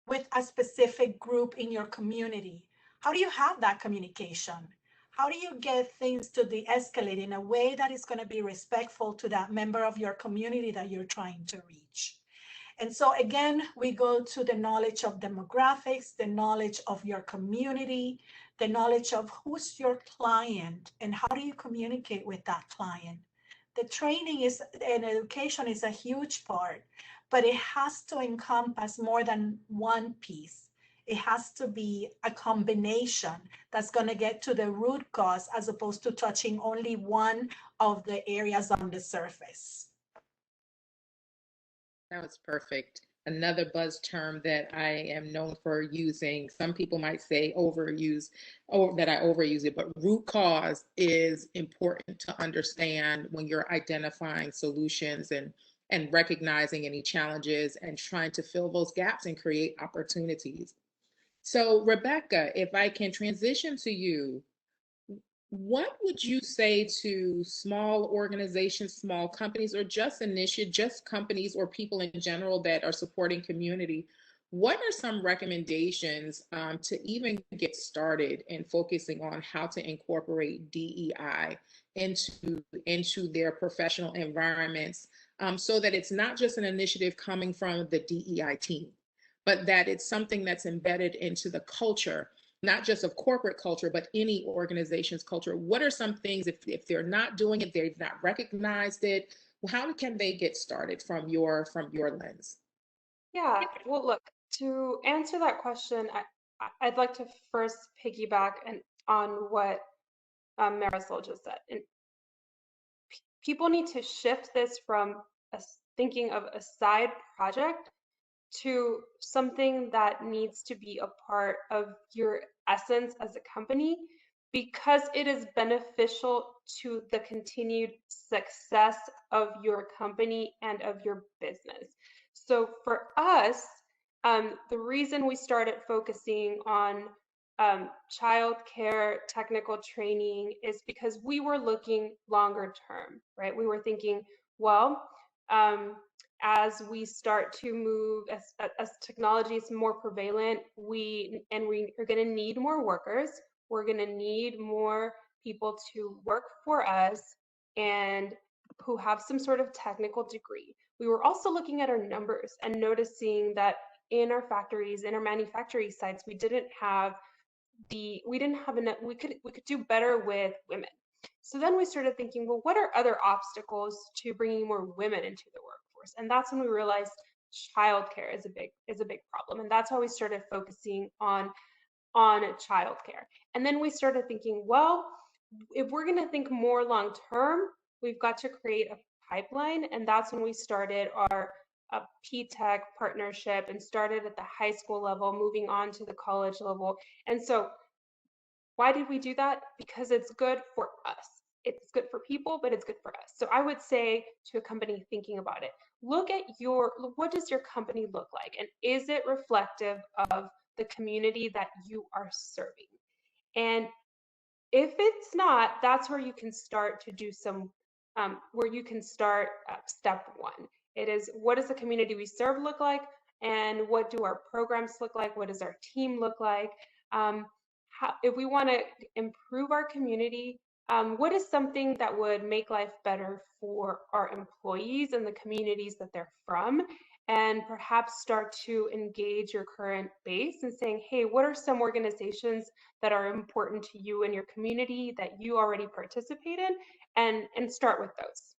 with a specific group in your community? How do you have that communication? How do you get things to de-escalate in a way that is going to be respectful to that member of your community that you're trying to reach? And so again, we go to the knowledge of demographics, the knowledge of your community, the knowledge of who's your client and how do you communicate with that client. The training is and education is a huge part, but it has to encompass more than one piece. It has to be a combination that's going to get to the root cause as opposed to touching only one of the areas on the surface. That was perfect. Another buzz term that I am known for using, some people might say overuse, or that I overuse it, but root cause is important to understand when you're identifying solutions and recognizing any challenges and trying to fill those gaps and create opportunities. So, Rebecca, if I can transition to you, what would you say to small organizations, small companies, or just companies or people in general that are supporting community? What are some recommendations to even get started in focusing on how to incorporate DEI into their professional environments, so that it's not just an initiative coming from the DEI team, but that it's something that's embedded into the culture, not just of corporate culture, but any organization's culture? What are some things, if they're not doing it, they've not recognized it, how can they get started from your lens? Yeah, well, look, to answer that question, I'd like to first piggyback on what Marisol just said. And people need to shift this from thinking of a side project to something that needs to be a part of your essence as a company, because it is beneficial to the continued success of your company and of your business. So for us, the reason we started focusing on childcare technical training is because we were looking longer term, right? We were thinking, well, as we start to move, as technology is more prevalent, we are going to need more workers. We're going to need more people to work for us and who have some sort of technical degree. We were also looking at our numbers and noticing that in our factories, in our manufacturing sites, we didn't have enough. We could do better with women. So then we started thinking, well, what are other obstacles to bringing more women into the workforce? And that's when we realized childcare is a big problem. And that's why we started focusing on childcare. And then we started thinking, well, if we're going to think more long term, we've got to create a pipeline. And that's when we started our P-Tech partnership and started at the high school level, moving on to the college level. And so why did we do that? Because it's good for us. It's good for people, but it's good for us. So I would say to a company thinking about it, look at what does your company look like? And is it reflective of the community that you are serving? And if it's not, that's where you can start to do step one. It is, what does the community we serve look like? And what do our programs look like? What does our team look like? If we want to improve our community, what is something that would make life better for our employees and the communities that they're from? And perhaps start to engage your current base and saying, hey, what are some organizations that are important to you and your community that you already participate in, and start with those.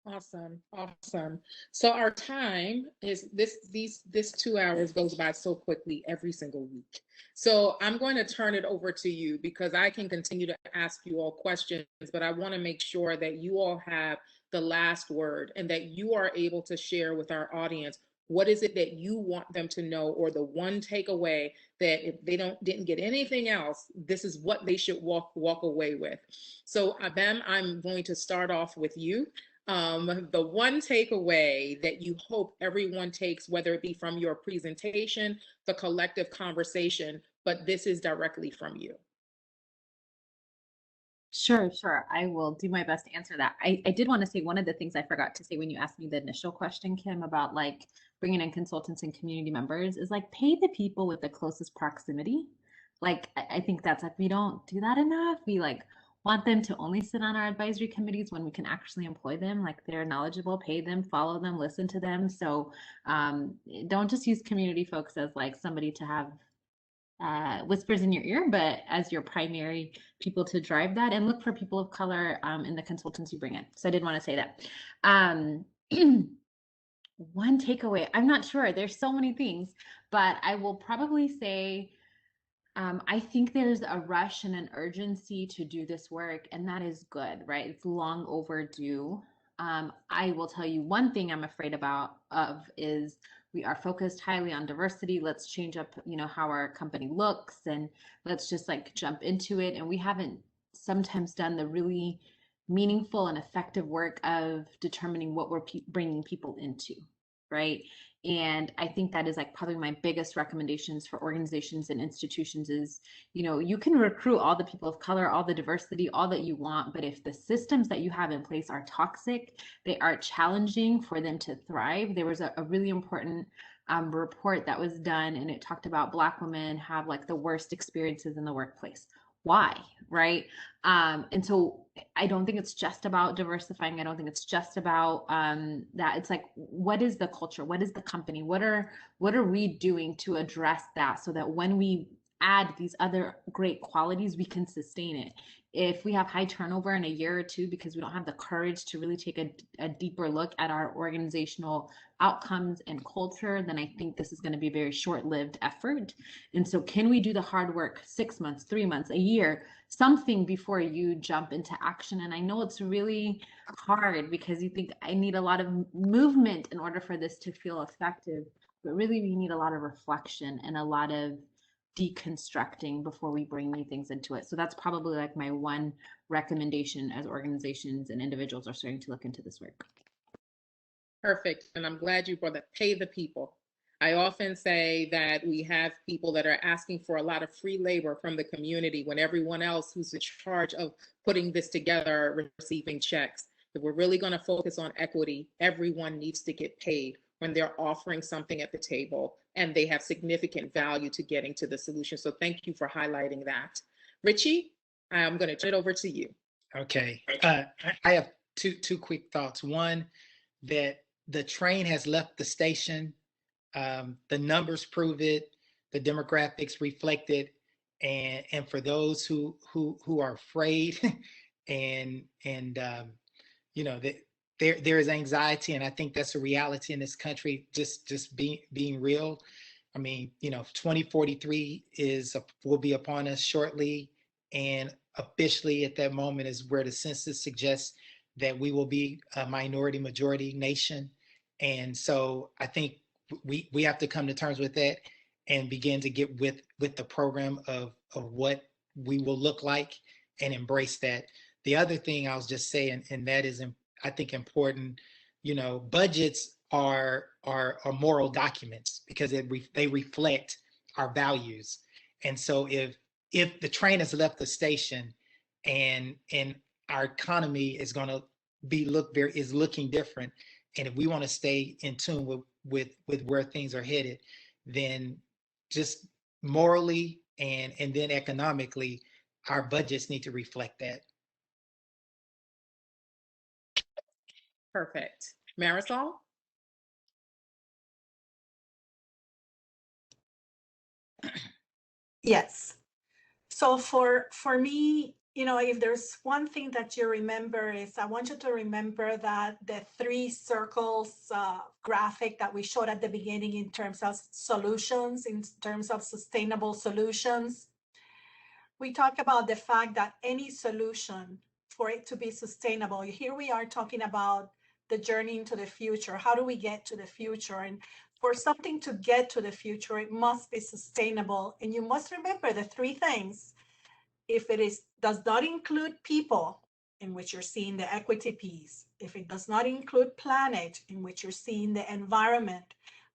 Awesome, awesome. So our time is this 2 hours goes by so quickly every single week. So I'm going to turn it over to you, because I can continue to ask you all questions, but I want to make sure that you all have the last word and that you are able to share with our audience what is it that you want them to know, or the one takeaway that if they didn't get anything else, this is what they should walk away with. So Abem, I'm going to start off with you. The one takeaway that you hope everyone takes, whether it be from your presentation, the collective conversation, but this is directly from you. Sure, sure. I will do my best to answer that. I did want to say one of the things I forgot to say when you asked me the initial question, Kim, about like bringing in consultants and community members is like pay the people with the closest proximity. Like, I think that's like, we don't do that enough. We like want them to only sit on our advisory committees when we can actually employ them. Like they're knowledgeable, pay them, follow them, listen to them. So don't just use community folks as like somebody to have whispers in your ear, but as your primary people to drive that, and look for people of color in the consultants you bring in. So I did want to say that. One takeaway, I'm not sure, there's so many things, but I will probably say I think there's a rush and an urgency to do this work, and that is good, right? It's long overdue. I will tell you one thing I'm afraid of is we are focused highly on diversity. Let's change up, how our company looks, and let's just like jump into it. And we haven't sometimes done the really meaningful and effective work of determining what we're bringing people into, right? And I think that is like probably my biggest recommendations for organizations and institutions is, you can recruit all the people of color, all the diversity, all that you want, but if the systems that you have in place are toxic, they are challenging for them to thrive. There was a really important report that was done, and it talked about Black women have like the worst experiences in the workplace. Why, right? And so I don't think it's just about diversifying. I don't think it's just about that. It's like, what is the culture? What is the company? What are we doing to address that so that when we add these other great qualities, we can sustain it? If we have high turnover in a year or two because we don't have the courage to really take a deeper look at our organizational outcomes and culture, then I think this is going to be a very short-lived effort. And so can we do the hard work 6 months, 3 months, a year, something before you jump into action? And I know it's really hard because you think I need a lot of movement in order for this to feel effective, but really we need a lot of reflection and a lot of deconstructing before we bring new things into it. So that's probably like my one recommendation as organizations and individuals are starting to look into this work. Perfect. And I'm glad you brought that. Pay the people. I often say that we have people that are asking for a lot of free labor from the community when everyone else who's in charge of putting this together are receiving checks. If we're really going to focus on equity, everyone needs to get paid when they're offering something at the table and they have significant value to getting to the solution. So thank you for highlighting that. Richie, I'm going to turn it over to you. Okay. I have two quick thoughts. One, that the train has left the station. The numbers prove it. The demographics reflect it. And for those who are afraid and that there is anxiety, and I think that's a reality in this country. Just being real. I mean, 2043 will be upon us shortly, and officially at that moment is where the census suggests that we will be a minority majority nation. And so I think we have to come to terms with that and begin to get with the program of what we will look like and embrace that. The other thing I'll just say, and that is, I think, important, budgets are moral documents because they reflect our values. And so if the train has left the station and our economy is going to is looking different, and if we want to stay in tune with where things are headed, then just morally and then economically, our budgets need to reflect that. Perfect. Marisol? Yes. So for me, if there's one thing that you remember is I want you to remember that the 3 circles graphic that we showed at the beginning in terms of solutions, in terms of sustainable solutions, we talk about the fact that any solution for it to be sustainable, here we are talking about the journey into the future. How do we get to the future? And for something to get to the future, it must be sustainable. And you must remember the 3 things. If it does not include people, in which you're seeing the equity piece, if it does not include planet, in which you're seeing the environment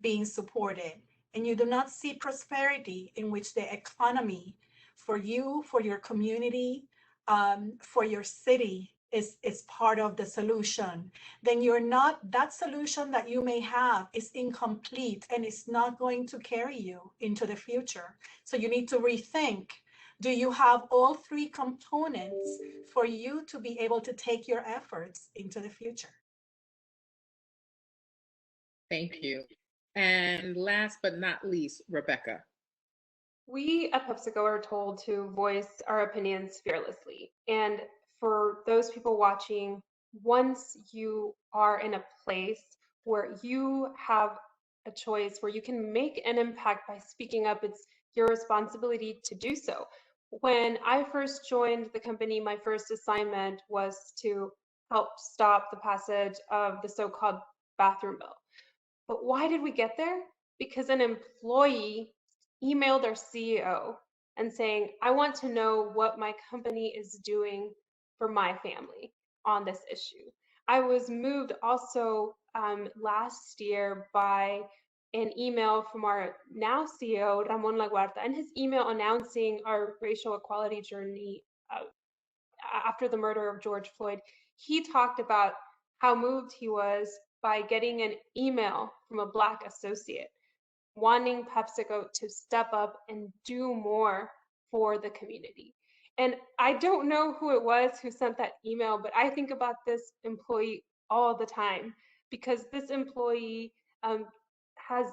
being supported, and you do not see prosperity, in which the economy for you, for your community, for your city is part of the solution, then you're not, that solution that you may have is incomplete and it's not going to carry you into the future. So you need to rethink, do you have all three components for you to be able to take your efforts into the future? Thank you. And last but not least, Rebecca. We at PepsiCo are told to voice our opinions fearlessly. And for those people watching, once you are in a place where you have a choice, where you can make an impact by speaking up, it's your responsibility to do so. When I first joined the company, my first assignment was to help stop the passage of the so-called bathroom bill. But why did we get there? Because an employee emailed our CEO and saying, I want to know what my company is doing for my family on this issue. I was moved also last year by an email from our now CEO, Ramon Laguarta, and his email announcing our racial equality journey after the murder of George Floyd. He talked about how moved he was by getting an email from a Black associate wanting PepsiCo to step up and do more for the community. And I don't know who it was who sent that email, but I think about this employee all the time because this employee has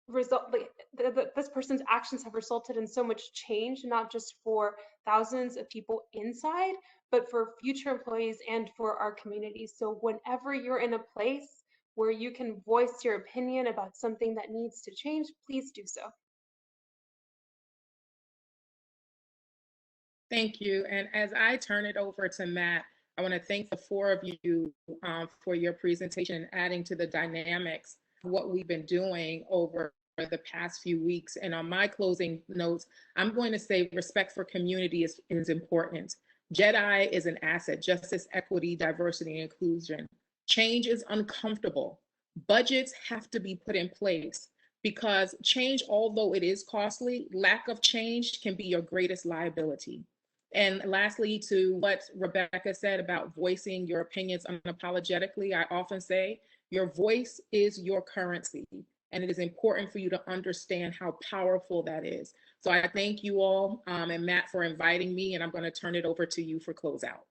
this person's actions have resulted in so much change, not just for thousands of people inside, but for future employees and for our communities. So whenever you're in a place where you can voice your opinion about something that needs to change, please do so. Thank you. And as I turn it over to Matt, I want to thank the four of you for your presentation and adding to the dynamics of what we've been doing over the past few weeks. And on my closing notes, I'm going to say respect for community is important. JEDI is an asset, justice, equity, diversity, and inclusion. Change is uncomfortable. Budgets have to be put in place because change, although it is costly, lack of change can be your greatest liability. And lastly, to what Rebecca said about voicing your opinions unapologetically, I often say your voice is your currency. And it is important for you to understand how powerful that is. So I thank you all and Matt for inviting me, and I'm going to turn it over to you for closeout.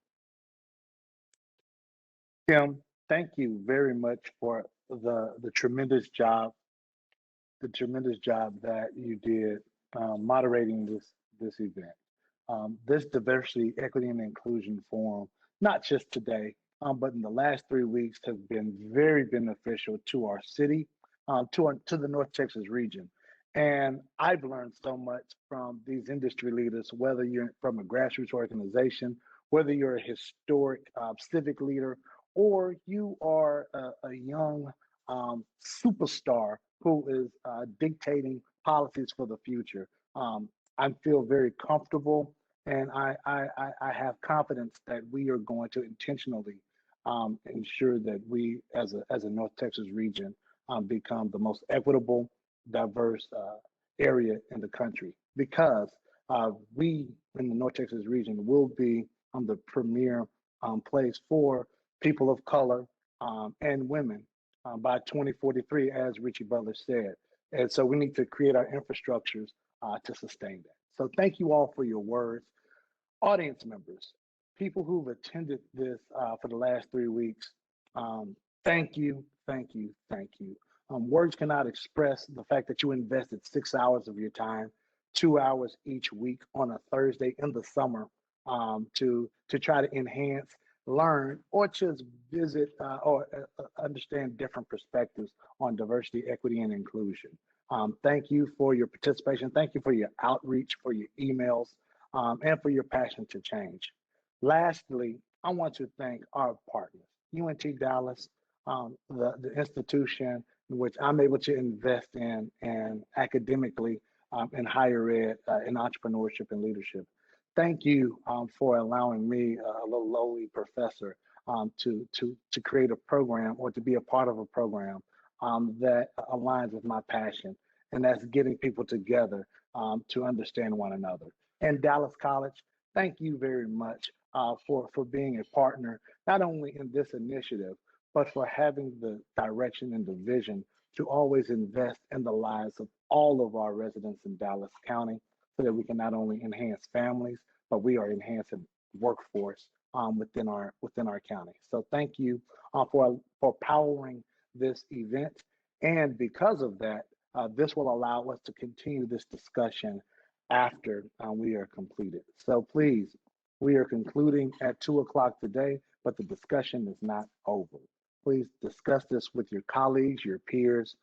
Kim, thank you very much for the tremendous job that you did moderating this event. This diversity, equity, and inclusion forum, not just today, but in the last 3 weeks, has been very beneficial to our city, to the North Texas region. And I've learned so much from these industry leaders, whether you're from a grassroots organization, whether you're a historic civic leader, or you are a young superstar who is dictating policies for the future. I feel very comfortable, and I have confidence that we are going to intentionally ensure that we, as a North Texas region, become the most equitable, diverse area in the country, because we in the North Texas region will be the premier place for people of color and women by 2043, as Richie Butler said. And so we need to create our infrastructures to sustain that. So thank you all for your words. Audience members, people who've attended this for the last 3 weeks, thank you, thank you, thank you. Words cannot express the fact that you invested 6 hours of your time, 2 hours each week on a Thursday in the summer to try to enhance, learn, or just visit or understand different perspectives on diversity, equity, and inclusion. Thank you for your participation. Thank you for your outreach, for your emails, and for your passion to change. Lastly, I want to thank our partners, UNT Dallas, the institution in which I'm able to invest in and academically in higher ed, in entrepreneurship and leadership. Thank you for allowing me, a little lowly professor, to create a program or to be a part of a program that aligns with my passion, and that's getting people together to understand one another. And Dallas College, thank you very much for being a partner, not only in this initiative, but for having the direction and the vision to always invest in the lives of all of our residents in Dallas County so that we can not only enhance families, but we are enhancing workforce within our county. So thank you for powering this event. And because of that, this will allow us to continue this discussion after we are completed. So please, we are concluding at 2 o'clock today, but the discussion is not over. Please discuss this with your colleagues, your peers.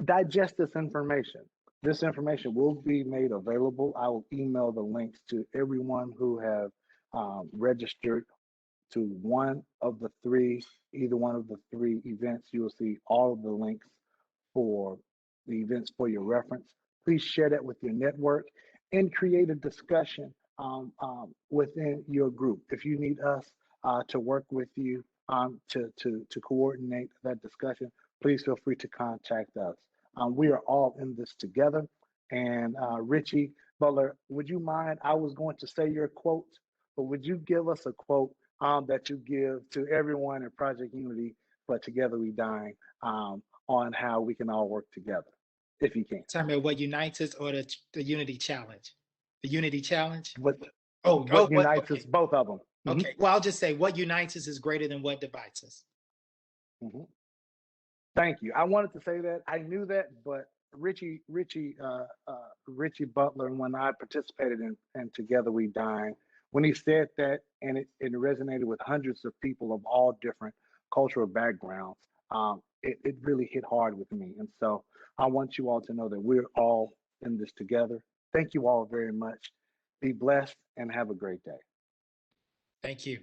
Digest this information. This information will be made available. I will email the links to everyone who have registered to either one of the three events. You will see all of the links for the events for your reference. Please share that with your network and create a discussion within your group. If you need us to work with you to coordinate that discussion, please feel free to contact us. We are all in this together. And Richie Butler, would you mind? I was going to say your quote, but would you give us a quote that you give to everyone in Project Unity, but Together We Dine, on how we can all work together, if you can. Talking about what unites us or the Unity Challenge? The Unity Challenge? What Oh, what unites okay. us, both of them. Okay, well, I'll just say what unites us is greater than what divides us. Mm-hmm. Thank you. I wanted to say that. I knew that, but Richie Butler, when I participated in Together We Dine, when he said that, and it resonated with hundreds of people of all different cultural backgrounds, it really hit hard with me. And so I want you all to know that we're all in this together. Thank you all very much. Be blessed and have a great day. Thank you.